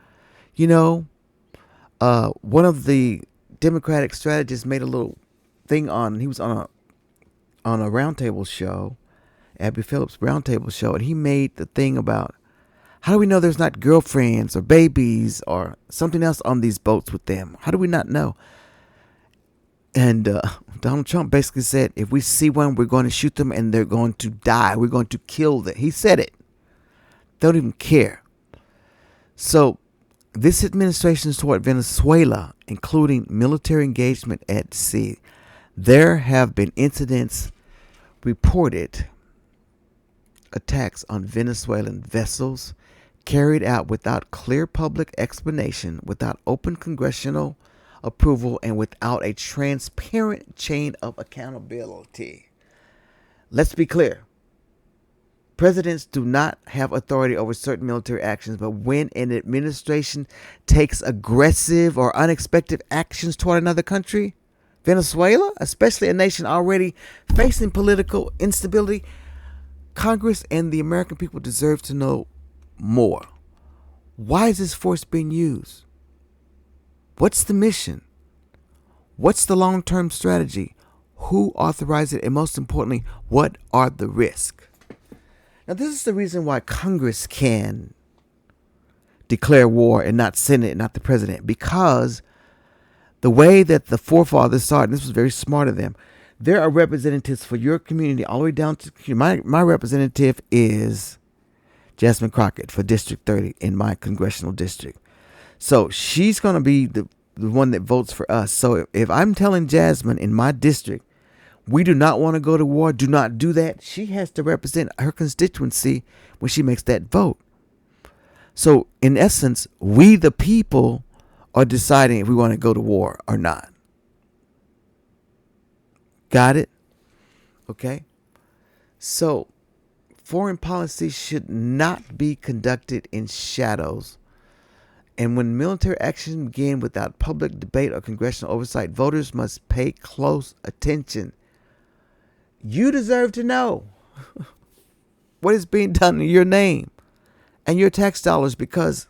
One of the Democratic strategists made a little thing on. He was on a roundtable show, Abby Phillips' roundtable show, and he made the thing about how do we know there's not girlfriends or babies or something else on these boats with them? How do we not know? And Donald Trump basically said, if we see one, we're going to shoot them and they're going to die. We're going to kill them. He said it. They don't even care. So this administration is toward Venezuela, including military engagement at sea. There have been incidents reported, attacks on Venezuelan vessels carried out without clear public explanation, without open congressional approval, and without a transparent chain of accountability. Let's be clear. Presidents do not have authority over certain military actions, but when an administration takes aggressive or unexpected actions toward another country, Venezuela, especially a nation already facing political instability, Congress and the American people deserve to know more. Why is this force being used? What's the mission? What's the long-term strategy? Who authorized it? And most importantly, what are the risks? Now, this is the reason why Congress can declare war and not Senate, not the president, because the way that the forefathers saw it, and this was very smart of them, there are representatives for your community all the way down to my representative is Jasmine Crockett for District 30 in my congressional district. So she's going to be the one that votes for us. So if I'm telling Jasmine in my district, we do not want to go to war, do not do that, she has to represent her constituency when she makes that vote. So in essence, we the people are deciding if we want to go to war or not. Got it? Okay. So foreign policy should not be conducted in shadows. And when military action begin without public debate or congressional oversight, voters must pay close attention. You deserve to know what is being done in your name and your tax dollars, because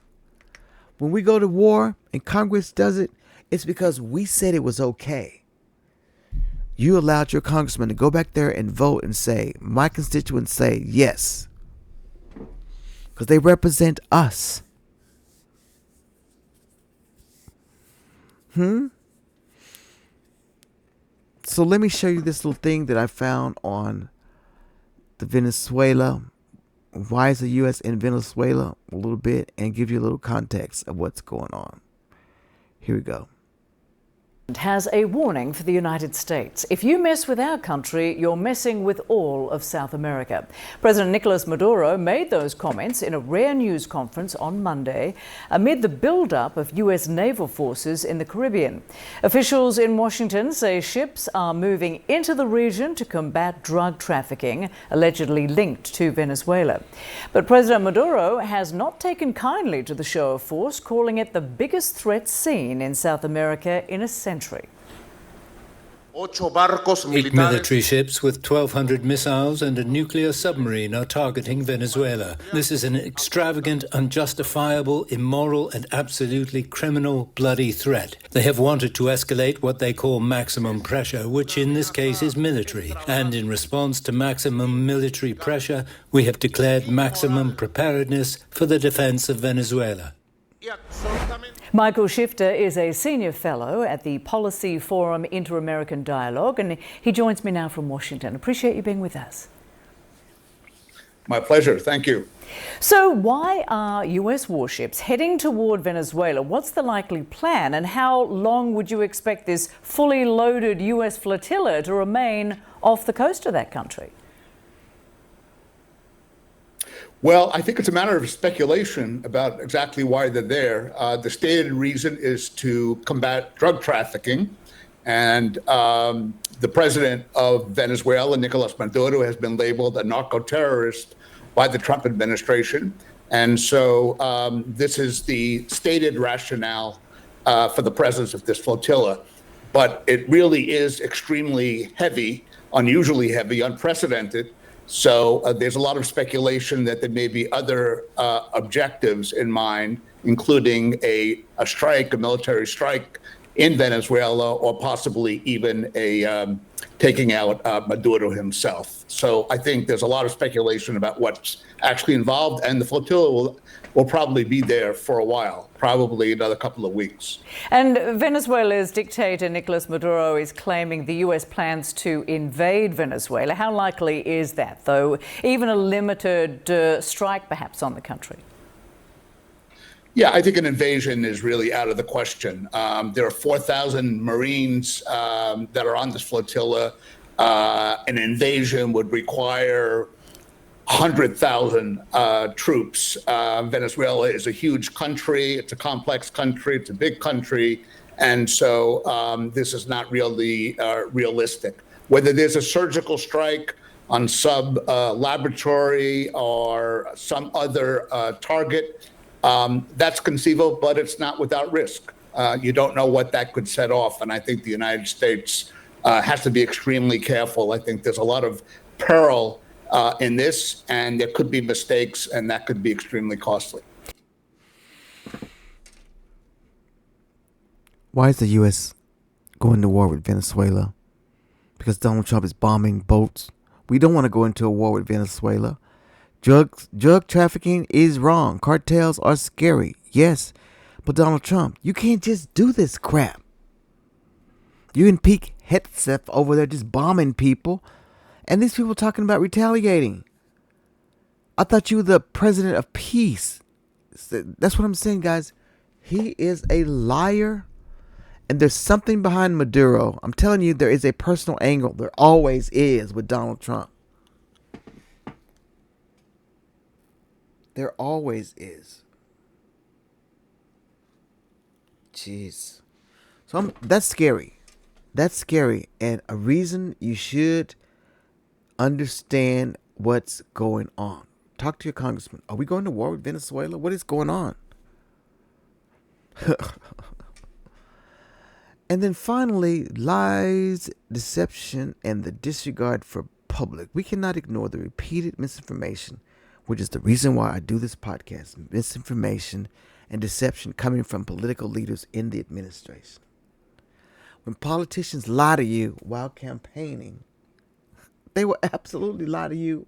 when we go to war and Congress does it, it's because we said it was okay. You allowed your congressman to go back there and vote and say, my constituents say yes, because they represent us. So let me show you this little thing that I found on the Venezuela. Why is the U.S. in Venezuela a little bit, and give you a little context of what's going on. Here we go. Has a warning for the United States. If you mess with our country, you're messing with all of South America. President Nicolas Maduro made those comments in a rare news conference on Monday amid the buildup of U.S. naval forces in the Caribbean. Officials in Washington say ships are moving into the region to combat drug trafficking, allegedly linked to Venezuela. But President Maduro has not taken kindly to the show of force, calling it the biggest threat seen in South America in a century. 8 military ships with 1,200 missiles and a nuclear submarine are targeting Venezuela. This is an extravagant, unjustifiable, immoral, and absolutely criminal, bloody threat. They have wanted to escalate what they call maximum pressure, which in this case is military. And in response to maximum military pressure, we have declared maximum preparedness for the defense of Venezuela. Michael Shifter is a senior fellow at the Policy Forum Inter-American Dialogue, and he joins me now from Washington. Appreciate you being with us. My pleasure. Thank you. So why are U.S. warships heading toward Venezuela? What's the likely plan, and how long would you expect this fully loaded U.S. flotilla to remain off the coast of that country? Well, I think it's a matter of speculation about exactly why they're there. The stated reason is to combat drug trafficking. And the president of Venezuela, Nicolas Maduro, has been labeled a narco-terrorist by the Trump administration. And so this is the stated rationale for the presence of this flotilla. But it really is extremely heavy, unusually heavy, unprecedented. So there's a lot of speculation that there may be other objectives in mind, including a strike, a military strike in Venezuela, or possibly even a taking out Maduro himself. So I think there's a lot of speculation about what's actually involved, and the flotilla will probably be there for a while, probably another couple of weeks. And Venezuela's dictator Nicolas Maduro is claiming the U.S. plans to invade Venezuela. How likely is that, though? Even a limited strike, perhaps, on the country? Yeah, I think an invasion is really out of the question. There are 4,000 Marines that are on this flotilla. An invasion would require 100,000 troops. Venezuela is a huge country. It's a complex country. It's a big country. And so this is not really realistic. Whether there's a surgical strike on sub-laboratory or some other target, that's conceivable, but it's not without risk. You don't know what that could set off. And I think the United States has to be extremely careful. I think there's a lot of peril in this, and there could be mistakes, and that could be extremely costly. Why is the U.S. going to war with Venezuela? Because Donald Trump is bombing boats. We don't want to go into a war with Venezuela. Drug trafficking is wrong. Cartels are scary. Yes. But Donald Trump, you can't just do this crap. You and Pete Hegseth over there just bombing people. And these people talking about retaliating. I thought you were the president of peace. That's what I'm saying, guys. He is a liar. And there's something behind Maduro. I'm telling you, there is a personal angle. There always is with Donald Trump. There always is. Jeez. So that's scary. That's scary. And a reason you should understand what's going on. Talk to your congressman. Are we going to war with Venezuela? What is going on? And then finally, lies, deception, and the disregard for public. We cannot ignore the repeated misinformation, which is the reason why I do this podcast. Misinformation and deception coming from political leaders in the administration. When politicians lie to you while campaigning, they will absolutely lie to you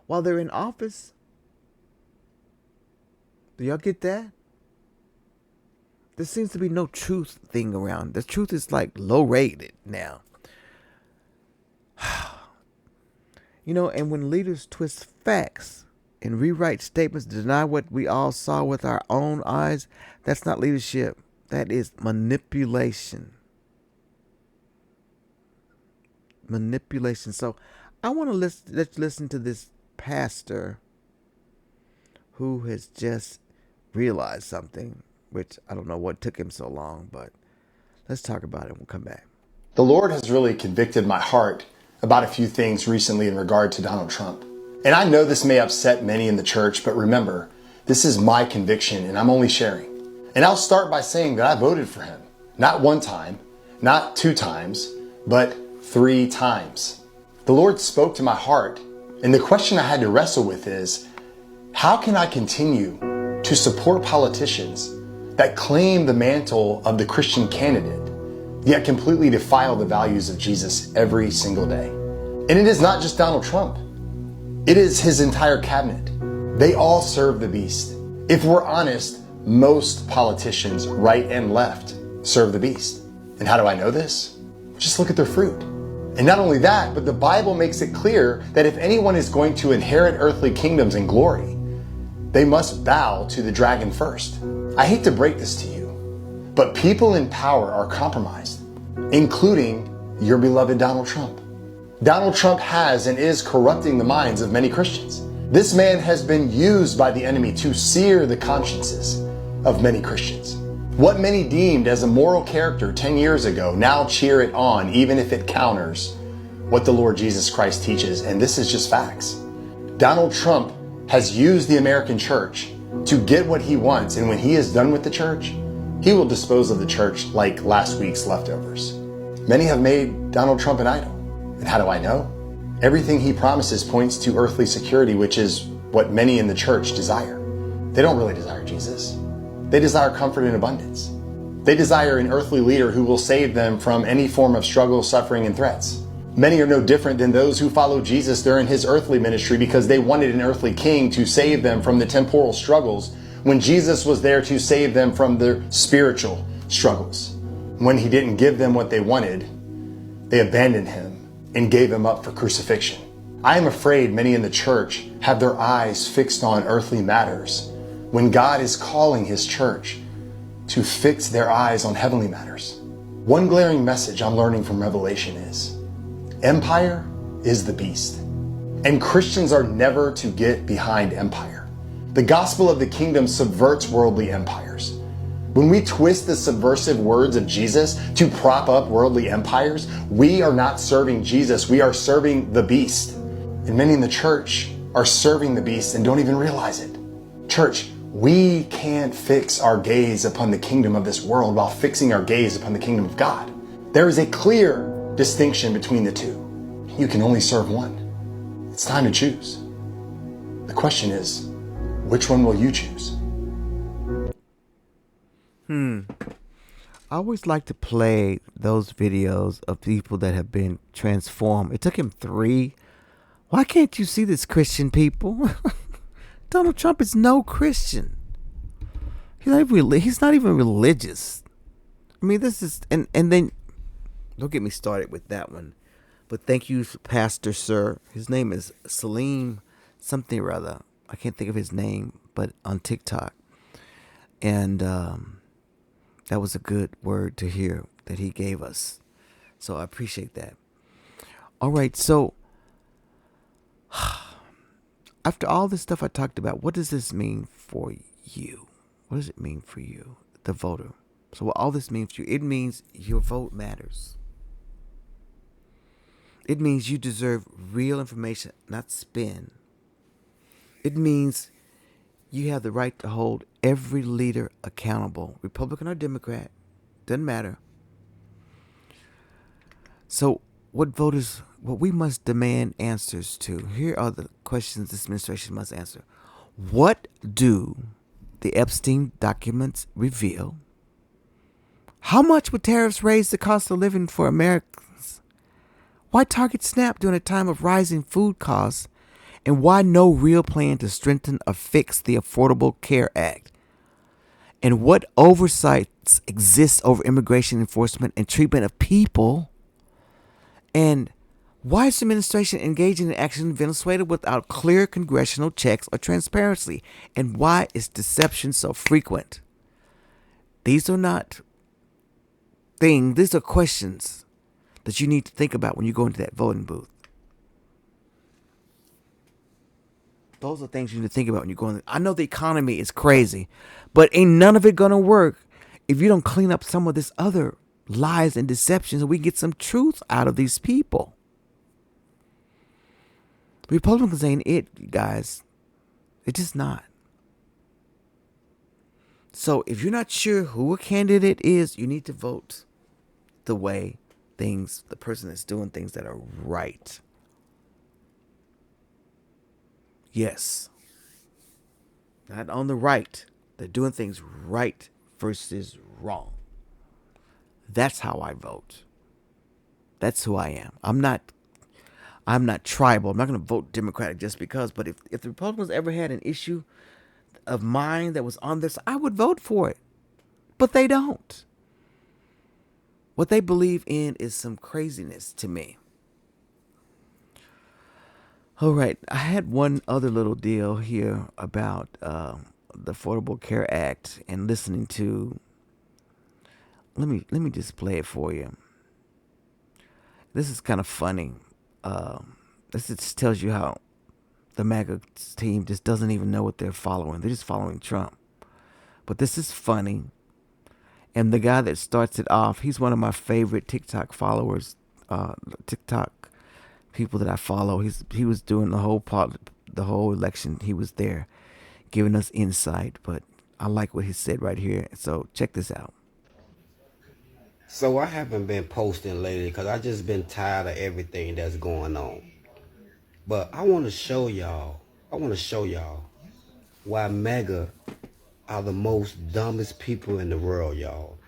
while they're in office. Do y'all get that? There seems to be no truth thing around. The truth is like low rated now. You know, and when leaders twist facts and rewrite statements to deny what we all saw with our own eyes, that's not leadership. That is manipulation. Manipulation. So I want to let's listen to this pastor who has just realized something, which I don't know what took him so long, but let's talk about it. We'll come back. The Lord has really convicted my heart about a few things recently in regard to Donald Trump. And I know this may upset many in the church, but remember, this is my conviction and I'm only sharing. And I'll start by saying that I voted for him. Not one time, not 2 times, but 3 times. The Lord spoke to my heart, and the question I had to wrestle with is, how can I continue to support politicians that claim the mantle of the Christian candidate, yet completely defile the values of Jesus every single day? And it is not just Donald Trump. It is his entire cabinet. They all serve the beast. If we're honest, most politicians, right and left, serve the beast. And how do I know this? Just look at their fruit. And not only that, but the Bible makes it clear that if anyone is going to inherit earthly kingdoms and glory, they must bow to the dragon first. I hate to break this to you, but people in power are compromised, including your beloved Donald Trump. Donald Trump has and is corrupting the minds of many Christians. This man has been used by the enemy to sear the consciences of many Christians. What many deemed as a moral character 10 years ago now cheer it on, even if it counters what the Lord Jesus Christ teaches. And this is just facts. Donald Trump has used the American church to get what he wants. And when he is done with the church, he will dispose of the church like last week's leftovers. Many have made Donald Trump an idol. And how do I know? Everything he promises points to earthly security, which is what many in the church desire. They don't really desire Jesus. They desire comfort and abundance. They desire an earthly leader who will save them from any form of struggle, suffering, and threats. Many are no different than those who followed Jesus during his earthly ministry because they wanted an earthly king to save them from the temporal struggles when Jesus was there to save them from their spiritual struggles. When he didn't give them what they wanted, they abandoned him and gave him up for crucifixion. I am afraid many in the church have their eyes fixed on earthly matters when God is calling his church to fix their eyes on heavenly matters. One glaring message I'm learning from Revelation is, empire is the beast, and Christians are never to get behind empire. The gospel of the kingdom subverts worldly empires. When we twist the subversive words of Jesus to prop up worldly empires, we are not serving Jesus, we are serving the beast. And many in the church are serving the beast and don't even realize it. Church, we can't fix our gaze upon the kingdom of this world while fixing our gaze upon the kingdom of God. There is a clear distinction between the two. You can only serve one. It's time to choose. The question is, which one will you choose? I always like to play those videos of people that have been transformed. It took him 3. Why can't you see this, Christian people? Donald Trump is no Christian. He's not even religious. I mean, this is, and then, don't get me started with that one. But thank you, Pastor Sir. His name is Salim something or other. I can't think of his name, but on TikTok. And that was a good word to hear that he gave us. So I appreciate that. All right, so after all this stuff I talked about, what does this mean for you? What does it mean for you, the voter? So what all this means for you, it means your vote matters. It means you deserve real information, not spin. It means you have the right to hold every leader accountable, Republican or Democrat, doesn't matter. So what we must demand answers to. Here are the questions this administration must answer. What do the Epstein documents reveal? How much would tariffs raise the cost of living for Americans? Why target SNAP during a time of rising food costs? And why no real plan to strengthen or fix the Affordable Care Act? And what oversights exist over immigration enforcement and treatment of people? And why is the administration engaging in action in Venezuela without clear congressional checks or transparency? And why is deception so frequent? These are not things, these are questions that you need to think about when you go into that voting booth. Those are things you need to think about when you're going. I know the economy is crazy, but ain't none of it going to work if you don't clean up some of this other lies and deceptions and we get some truth out of these people. Republicans ain't it, guys. It's just not. So if you're not sure who a candidate is, you need to vote the way the person that's doing things that are right. Yes. Not on the right. They're doing things right versus wrong. That's how I vote. That's who I am. I'm not tribal. I'm not going to vote Democratic just because. But if the Republicans ever had an issue of mine that was on this, I would vote for it. But they don't. What they believe in is some craziness to me. All right, I had one other little deal here about the Affordable Care Act and listening to. Let me just play it for you. This is kind of funny. This just tells you how the MAGA team just doesn't even know what they're following. They're just following Trump. But this is funny. And the guy that starts it off, he's one of my favorite TikTok followers, TikTok people that I follow. He was doing the whole election. He was there giving us insight, but I like what he said right here. So check this out. So I haven't been posting lately because I just been tired of everything that's going on. But I want to show y'all why MAGA are the most dumbest people in the world, y'all.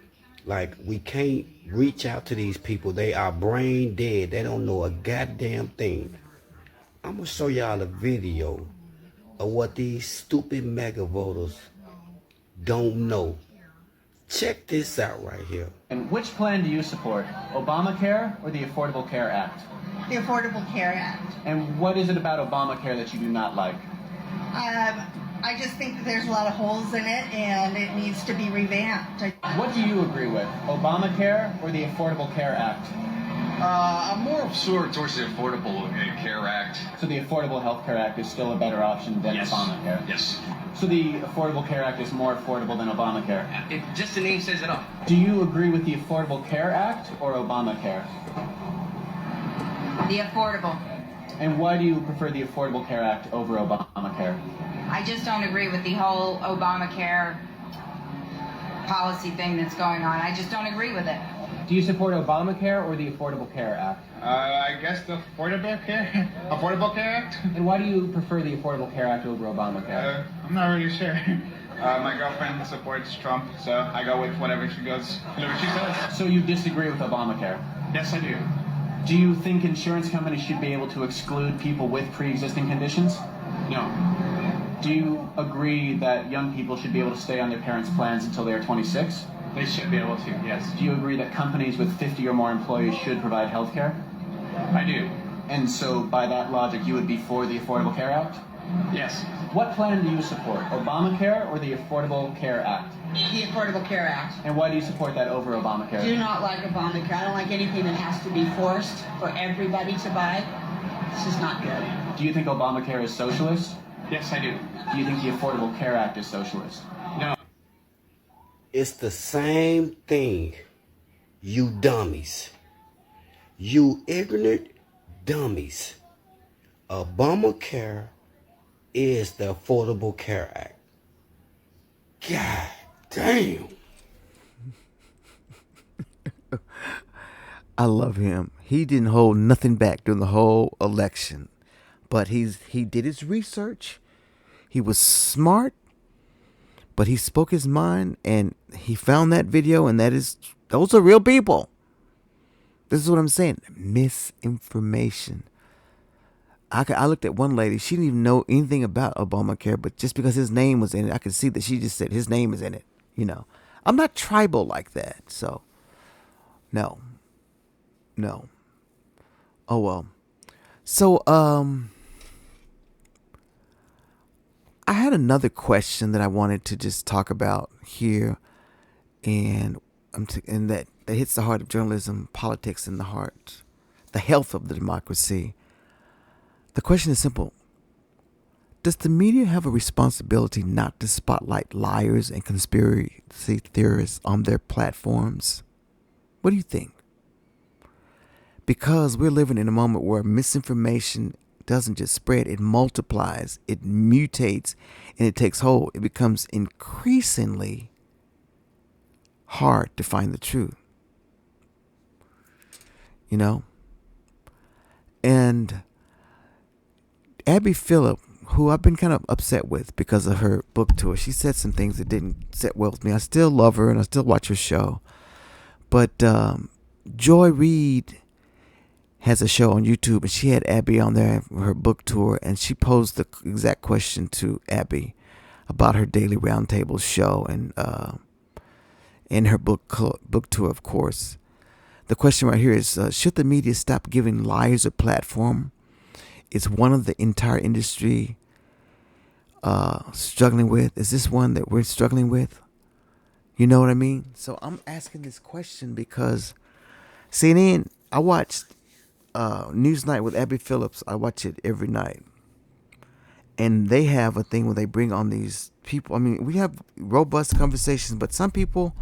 Like, we can't reach out to these people. They are brain dead. They don't know a goddamn thing. I'm gonna show y'all a video of what these stupid mega voters don't know. Check this out right here. And which plan do you support? Obamacare or the Affordable Care Act? The Affordable Care Act. And what is it about Obamacare that you do not like? I just think that there's a lot of holes in it and it needs to be revamped. What do you agree with? Obamacare or the Affordable Care Act? I'm more sort towards the Affordable Care Act. So the Affordable Health Care Act is still a better option than Obamacare? Yes. So the Affordable Care Act is more affordable than Obamacare? Just the name says it all. Do you agree with the Affordable Care Act or Obamacare? The Affordable. And why do you prefer the Affordable Care Act over Obamacare? I just don't agree with the whole Obamacare policy thing that's going on. I just don't agree with it. Do you support Obamacare or the Affordable Care Act? I guess the Affordable Care Act? And why do you prefer the Affordable Care Act over Obamacare? I'm not really sure. My girlfriend supports Trump, so I go with whatever she says. So you disagree with Obamacare? Yes, I do. Do you think insurance companies should be able to exclude people with pre-existing conditions? No. Do you agree that young people should be able to stay on their parents' plans until they are 26? They should be able to, yes. Do you agree that companies with 50 or more employees should provide health care? I do. And so by that logic, you would be for the Affordable Care Act? Yes. What plan do you support, Obamacare or the Affordable Care Act? The Affordable Care Act. And why do you support that over Obamacare? Do not like Obamacare. I don't like anything that has to be forced for everybody to buy. This is not good. Do you think Obamacare is socialist? Yes, I do. Do you think the Affordable Care Act is socialist? No. It's the same thing, you dummies. You ignorant dummies. Obamacare is the Affordable Care Act. God damn. I love him. He didn't hold nothing back during the whole election. But he did his research. He was smart. But he spoke his mind and he found that video, and those are real people. This is what I'm saying. Misinformation. I looked at one lady. She didn't even know anything about Obamacare, but just because his name was in it, I could see that she just said his name is in it. You know, I'm not tribal like that. So, no. Oh, well. So, I had another question that I wanted to just talk about here, and that hits the heart of journalism, politics, and the health of the democracy. The question is simple. Does the media have a responsibility not to spotlight liars and conspiracy theorists on their platforms? What do you think? Because we're living in a moment where misinformation doesn't just spread, it multiplies, it mutates, and it takes hold. It becomes increasingly hard to find the truth. You know? And Abby Phillip, who I've been kind of upset with because of her book tour, she said some things that didn't sit well with me. I still love her and I still watch her show. But Joy Reid has a show on YouTube, and she had Abby on there for her book tour, and she posed the exact question to Abby about her daily roundtable show and in her book tour, of course. The question right here is, should the media stop giving liars a platform? Is one of the entire industry struggling with? Is this one that we're struggling with? You know what I mean? So I'm asking this question because CNN, I watched Newsnight with Abby Phillips. I watch it every night. And they have a thing where they bring on these people. I mean, we have robust conversations, but some people,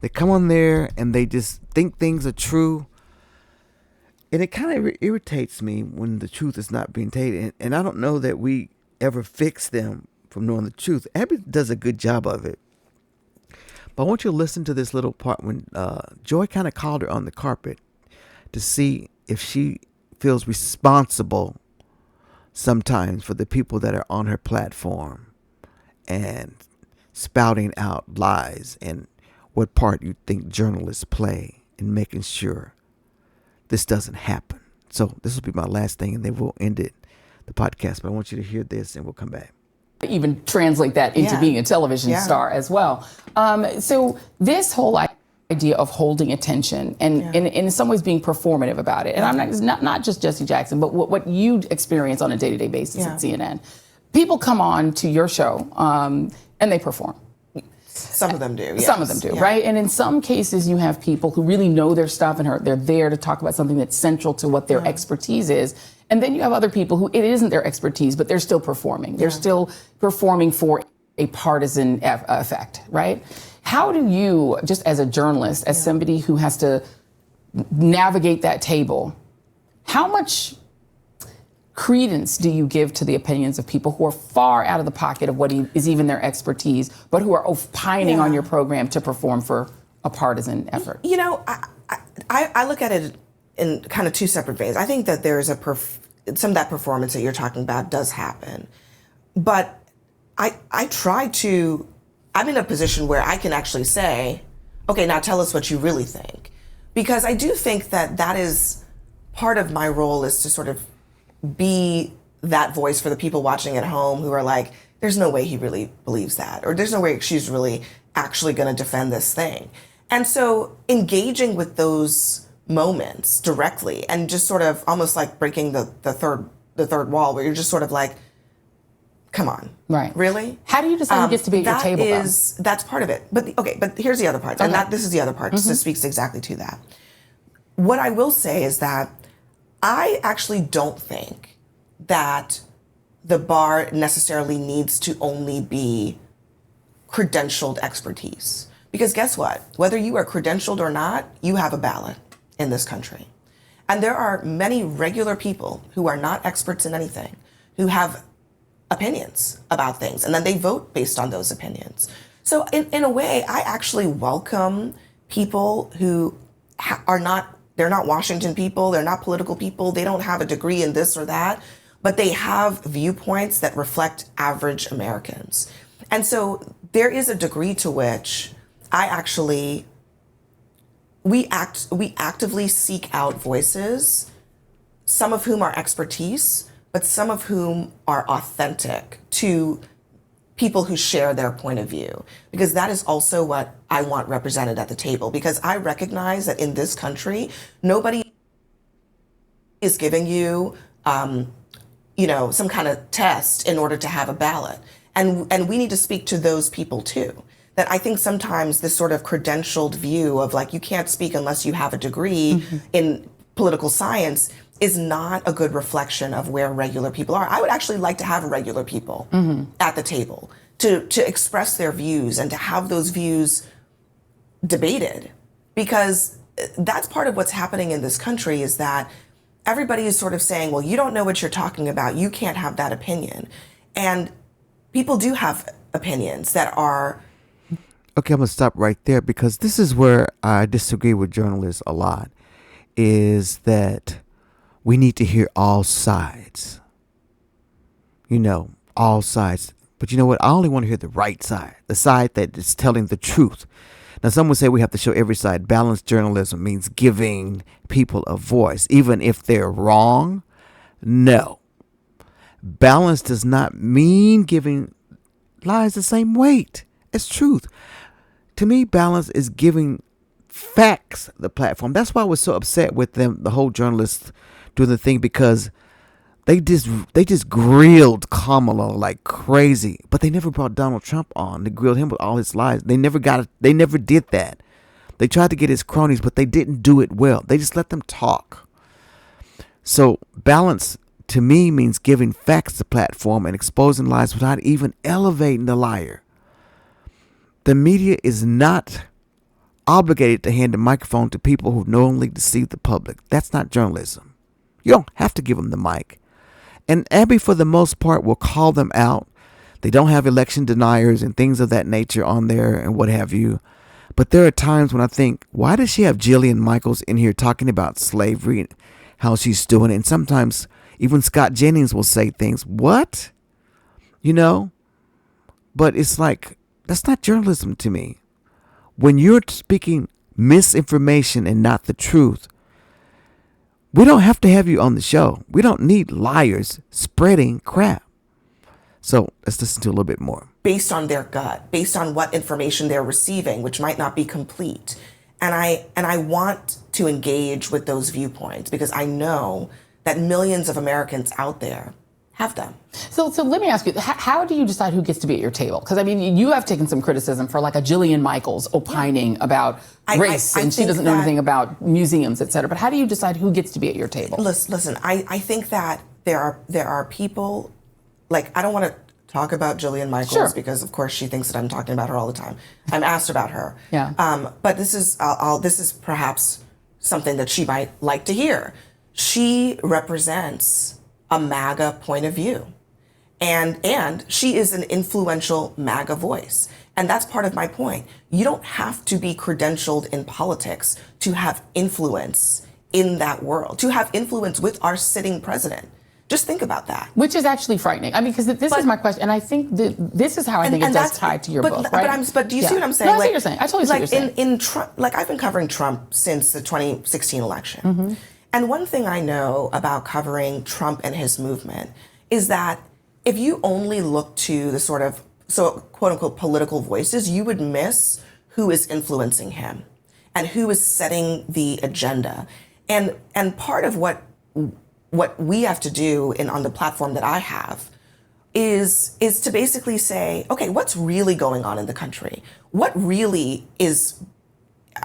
they come on there and they just think things are true. And it kind of irritates me when the truth is not being taken. And I don't know that we ever fix them from knowing the truth. Abby does a good job of it. But I want you to listen to this little part when Joy kind of called her on the carpet to see if she feels responsible sometimes for the people that are on her platform and spouting out lies and what part you think journalists play in making sure this doesn't happen. So this will be my last thing, and then we'll end the podcast. But I want you to hear this, and we'll come back. Even translate that into being a television star as well. So this whole idea of holding attention and in some ways being performative about it. And I'm not just Jesse Jackson, but what you experience on a day-to-day basis at CNN. People come on to your show and they perform. Some of them do. Yes. Some of them do, right? And in some cases, you have people who really know their stuff and they're there to talk about something that's central to what their expertise is. And then you have other people who it isn't their expertise, but they're still performing. They're still performing for a partisan effect, right? How do you, just as a journalist, as somebody who has to navigate that table, how much credence do you give to the opinions of people who are far out of the pocket of what is even their expertise, but who are opining on your program to perform for a partisan effort? You know, I look at it in kind of two separate veins. I think that there's some of that performance that you're talking about does happen. But I try to, I'm in a position where I can actually say, okay, now tell us what you really think. Because I do think that that is part of my role, is to sort of be that voice for the people watching at home who are like, there's no way he really believes that, or there's no way she's really actually going to defend this thing. And so engaging with those moments directly and just sort of almost like breaking the third wall, where you're just sort of like, come on, right? Really? How do you decide who gets to be at your table? That's part of it. But but here's the other part, and this is the other part. So speaks exactly to that. What I will say is that I actually don't think that the bar necessarily needs to only be credentialed expertise. Because guess what? Whether you are credentialed or not, you have a ballot in this country. And there are many regular people who are not experts in anything, who have opinions about things, and then they vote based on those opinions. So in a way, I actually welcome people who they're not Washington people, they're not political people, they don't have a degree in this or that, but they have viewpoints that reflect average Americans. And so there is a degree to which we actively seek out voices, some of whom are expertise, but some of whom are authentic to people who share their point of view. Because that is also what I want represented at the table. Because I recognize that in this country, nobody is giving you, some kind of test in order to have a ballot. And we need to speak to those people too. That I think sometimes this sort of credentialed view of like, you can't speak unless you have a degree in political science is not a good reflection of where regular people are. I would actually like to have regular people at the table to express their views and to have those views debated. Because that's part of what's happening in this country, is that everybody is sort of saying, well, you don't know what you're talking about, you can't have that opinion. And people do have opinions that are... Okay, I'm going to stop right there, because this is where I disagree with journalists a lot, is that we need to hear all sides. All sides. But you know what? I only want to hear the right side, the side that is telling the truth. Now, some would say we have to show every side. Balanced journalism means giving people a voice, even if they're wrong. No. Balance does not mean giving lies the same weight as truth. To me, balance is giving facts the platform. That's why I was so upset with them, the whole journalists doing the thing, because they just grilled Kamala like crazy, but they never brought Donald Trump on. They grilled him with all his lies. They never did that. They tried to get his cronies, but they didn't do it well. They just let them talk. So balance to me means giving facts the platform and exposing lies without even elevating the liar. The media is not obligated to hand the microphone to people who knowingly deceive the public. That's not journalism. You don't have to give them the mic. And Abby, for the most part, will call them out. They don't have election deniers and things of that nature on there and what have you. But there are times when I think, why does she have Jillian Michaels in here talking about slavery and how she's doing it? And sometimes even Scott Jennings will say things. What? But it's like, that's not journalism to me. when you're speaking misinformation and not the truth, we don't have to have you on the show. We don't need liars spreading crap. So let's listen to a little bit more. Based on their gut, based on what information they're receiving, which might not be complete. And I want to engage with those viewpoints because I know that millions of Americans out there have them. So let me ask you, how do you decide who gets to be at your table? Because I mean, you have taken some criticism for like a Jillian Michaels opining about race, and she doesn't know anything about museums, et cetera. But how do you decide who gets to be at your table? Listen, I think that there are people, like, I don't want to talk about Jillian Michaels because of course she thinks that I'm talking about her all the time. I'm asked about her. Yeah. But this is perhaps something that she might like to hear. She represents a MAGA point of view. And she is an influential MAGA voice. And that's part of my point. You don't have to be credentialed in politics to have influence in that world, to have influence with our sitting president. Just think about that. Which is actually frightening. I mean, because this is my question, and I think this is how I think it does tie to your book, right? But do you see what I'm saying? No, I see what you're saying. I totally see what you're saying. In Trump, like, I've been covering Trump since the 2016 election. Mm-hmm. And one thing I know about covering Trump and his movement is that if you only look to the sort of, quote unquote, political voices, you would miss who is influencing him and who is setting the agenda. And part of what we have to do on the platform that I have is to basically say, okay, what's really going on in the country? What really is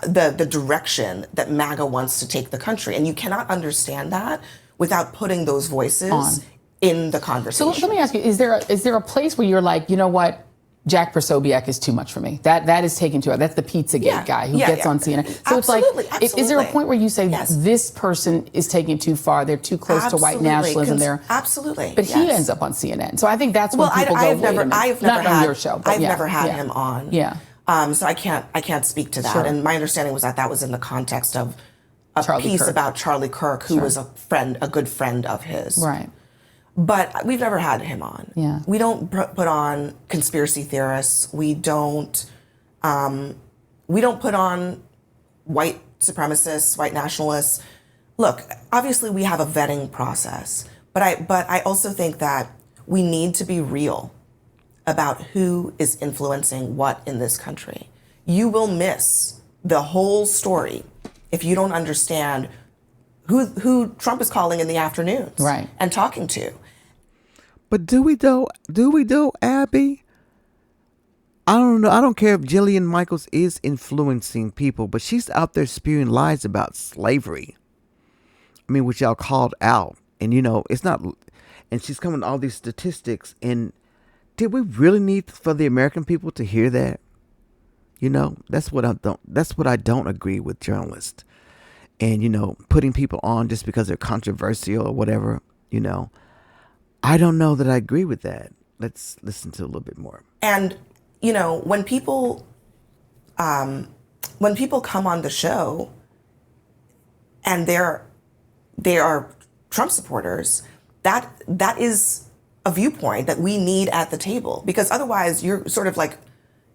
the direction that MAGA wants to take the country? And you cannot understand that without putting those voices in the conversation. So let me ask you, is there a place where you're like, you know what, Jack Posobiec is too much for me. That is taken to, that's the Pizzagate guy who gets on CNN. So absolutely, it's like, is there a point where you say this person is taking it too far, they're too close to white nationalism there? Absolutely. But he ends up on CNN. So I think that's when people I've go, never not on your show, but I've never had him on. Yeah. So I can't speak to that. Sure. And my understanding was that was in the context of a piece about Charlie Kirk, who was a good friend of his. Right. But we've never had him on. Yeah. We don't put on conspiracy theorists. We don't put on white supremacists, white nationalists. Look, obviously we have a vetting process, but I also think that we need to be real about who is influencing what in this country. You will miss the whole story if you don't understand who Trump is calling in the afternoons and talking to. But do we though, Abby? I don't know. I don't care if Jillian Michaels is influencing people, but she's out there spewing lies about slavery. I mean, which y'all called out. And, it's not... And she's coming with all these statistics. And did we really need for the American people to hear that? That's what I don't agree with journalists. And, putting people on just because they're controversial or whatever, I don't know that I agree with that. Let's listen to a little bit more. And, when people come on the show and they are Trump supporters, that is a viewpoint that we need at the table, because otherwise you're sort of like,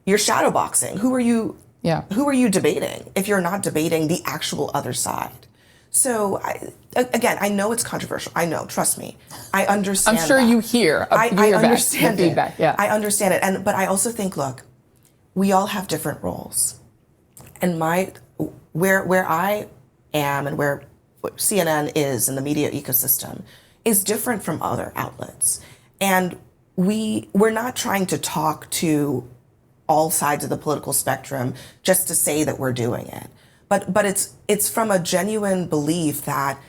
you're shadow boxing. Who are you debating if you're not debating the actual other side? So, I know it's controversial. I know, trust me. I understand. I'm sure you hear. I understand the feedback. Yeah. I understand it. But I also think, look, we all have different roles. And where I am and where CNN is in the media ecosystem is different from other outlets. And we're not trying to talk to all sides of the political spectrum just to say that we're doing it. But it's from a genuine belief that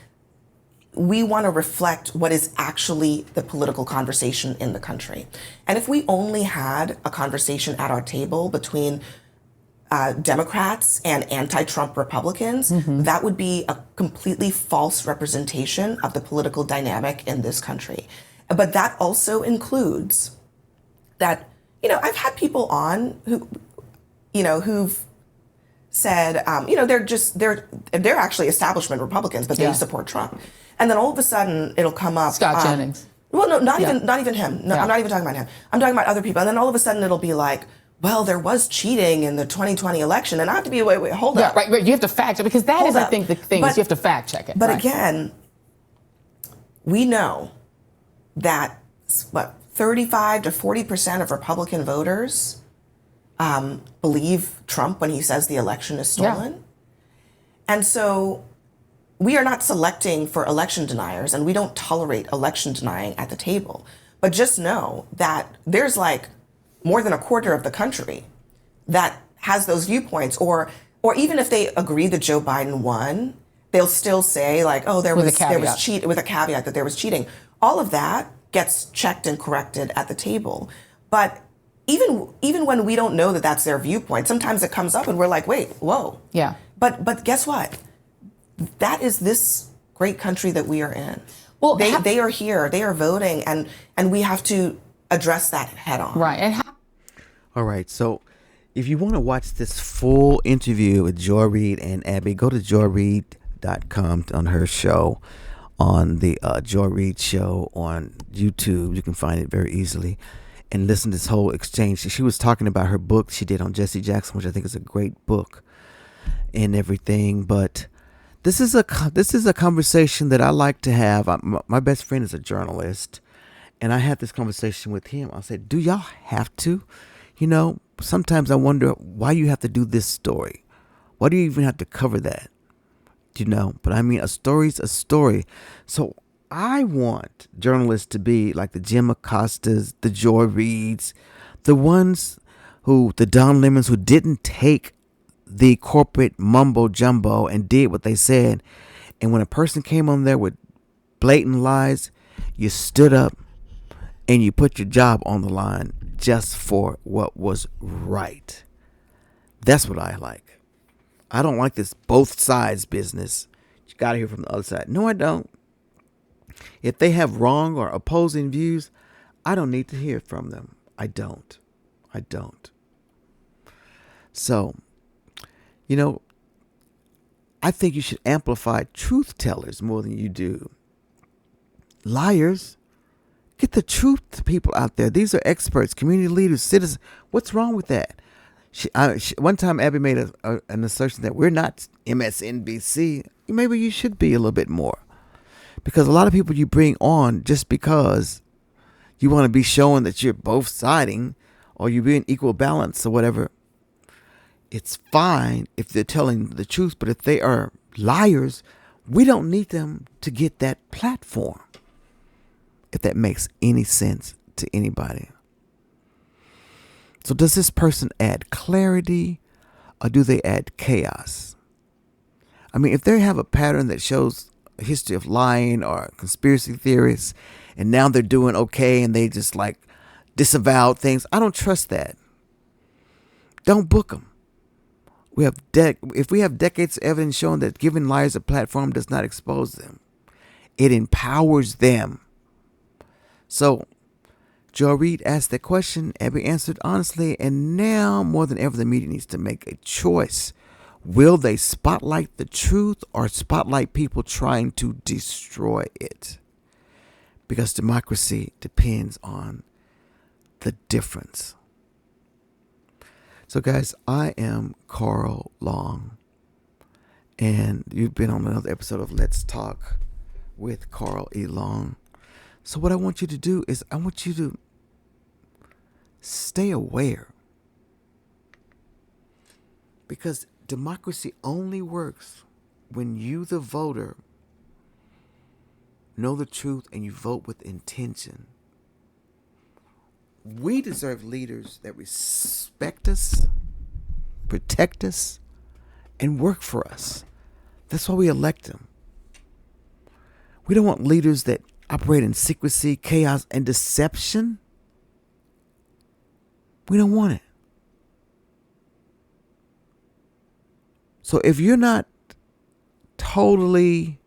we want to reflect what is actually the political conversation in the country. And if we only had a conversation at our table between Democrats and anti-Trump Republicans, that would be a completely false representation of the political dynamic in this country. But that also includes that, I've had people on who've said, they're actually establishment Republicans, but they support Trump. And then all of a sudden it'll come up. Scott Jennings. Well, no, not even him. No, I'm not even talking about him. I'm talking about other people. And then all of a sudden it'll be like, well, there was cheating in the 2020 election. And I have to be, wait, hold up. Right. You have to fact check, because that is, I think, the thing is you have to fact check it. But again, we know that, 35 to 40% of Republican voters believe Trump when he says the election is stolen. Yeah. And so we are not selecting for election deniers, and we don't tolerate election denying at the table. But just know that there's more than a quarter of the country that has those viewpoints, or even if they agree that Joe Biden won, they'll still say there was cheat, with a caveat that there was cheating. All of that gets checked and corrected at the table. But even when we don't know that that's their viewpoint, sometimes it comes up and we're like, wait, whoa. Yeah. But guess what? That is this great country that we are in. Well, they are here, they are voting, and we have to address that head on. Right. All right. So if you want to watch this full interview with Joy Reid and Abby, go to joyreid.com on her show, on the Joy Reid show on YouTube. You can find it very easily and listen to this whole exchange. She was talking about her book she did on Jesse Jackson, which I think is a great book and everything. But this is a conversation that I like to have. My best friend is a journalist, and I had this conversation with him. I said, do y'all have to? Sometimes I wonder why you have to do this story. Why do you even have to cover that? But I mean, a story's a story. So I want journalists to be like the Jim Acostas, the Joy Reids, the Don Lemons who didn't take the corporate mumbo jumbo and did what they said. And when a person came on there with blatant lies, you stood up and you put your job on the line just for what was right. That's what I like. I don't like this both sides business. You got to hear from the other side. No, I don't. If they have wrong or opposing views, I don't need to hear from them. I don't. So, I think you should amplify truth tellers more than you do liars. Get the truth to people out there. These are experts, community leaders, citizens. What's wrong with that? One time, Abby made an assertion that we're not MSNBC. Maybe you should be a little bit more. Because a lot of people you bring on just because you want to be showing that you're both siding or you're being equal balance or whatever. It's fine if they're telling the truth, but if they are liars, we don't need them to get that platform. If that makes any sense to anybody. So does this person add clarity or do they add chaos? I mean, if they have a pattern that shows a history of lying or conspiracy theorists and now they're doing okay and they just disavowed things, I don't trust that. Don't book them. If we have decades of evidence showing that giving liars a platform does not expose them, it empowers them. So, Joy Reid asked that question, Abby answered honestly, and now more than ever the media needs to make a choice. Will they spotlight the truth or spotlight people trying to destroy it? Because democracy depends on the difference. So guys, I am Carl Long, and you've been on another episode of Let's Talk with Carl E. Long. So what I want you to do is I want you to stay aware. Because democracy only works when you, the voter, know the truth and you vote with intention. We deserve leaders that respect us, protect us, and work for us. That's why we elect them. We don't want leaders that operate in secrecy, chaos, and deception. We don't want it. So if you're not totally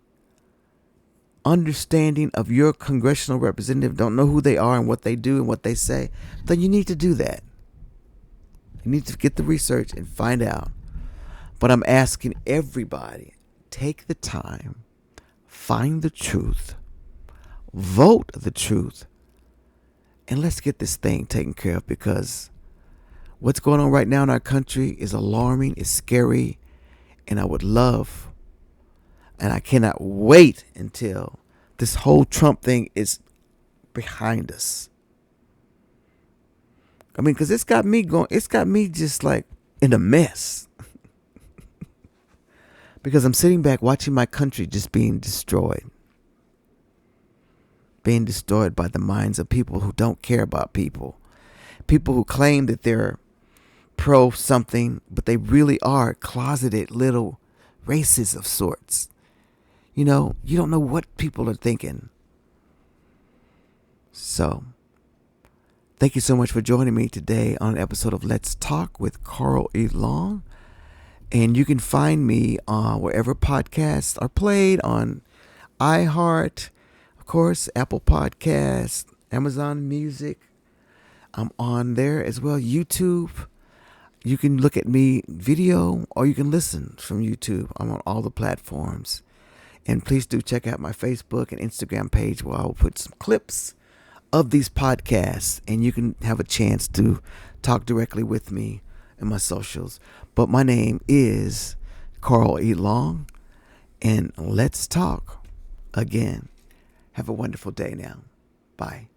understanding of your congressional representative, don't know who they are and what they do and what they say, then you need to do that. You need to get the research and find out. But I'm asking everybody, take the time, find the truth, vote the truth, and let's get this thing taken care of, because What's going on right now in our country is alarming, it's scary, and I would love, and I cannot wait until this whole Trump thing is behind us. I mean, because it's got me just like in a mess. Because I'm sitting back watching my country just being destroyed. Being destroyed by the minds of people who don't care about people. People who claim that they're pro something, but they really are closeted little racists of sorts. You know, you don't know what people are thinking. So, thank you so much for joining me today on an episode of Let's Talk with Carl E. Long. And you can find me wherever podcasts are played, on iHeart, of course, Apple Podcasts, Amazon Music. I'm on there as well, YouTube. You can look at me video or you can listen from YouTube. I'm on all the platforms. And please do check out my Facebook and Instagram page where I will put some clips of these podcasts. And you can have a chance to talk directly with me in my socials. But my name is Carl E. Long. And let's talk again. Have a wonderful day now. Bye.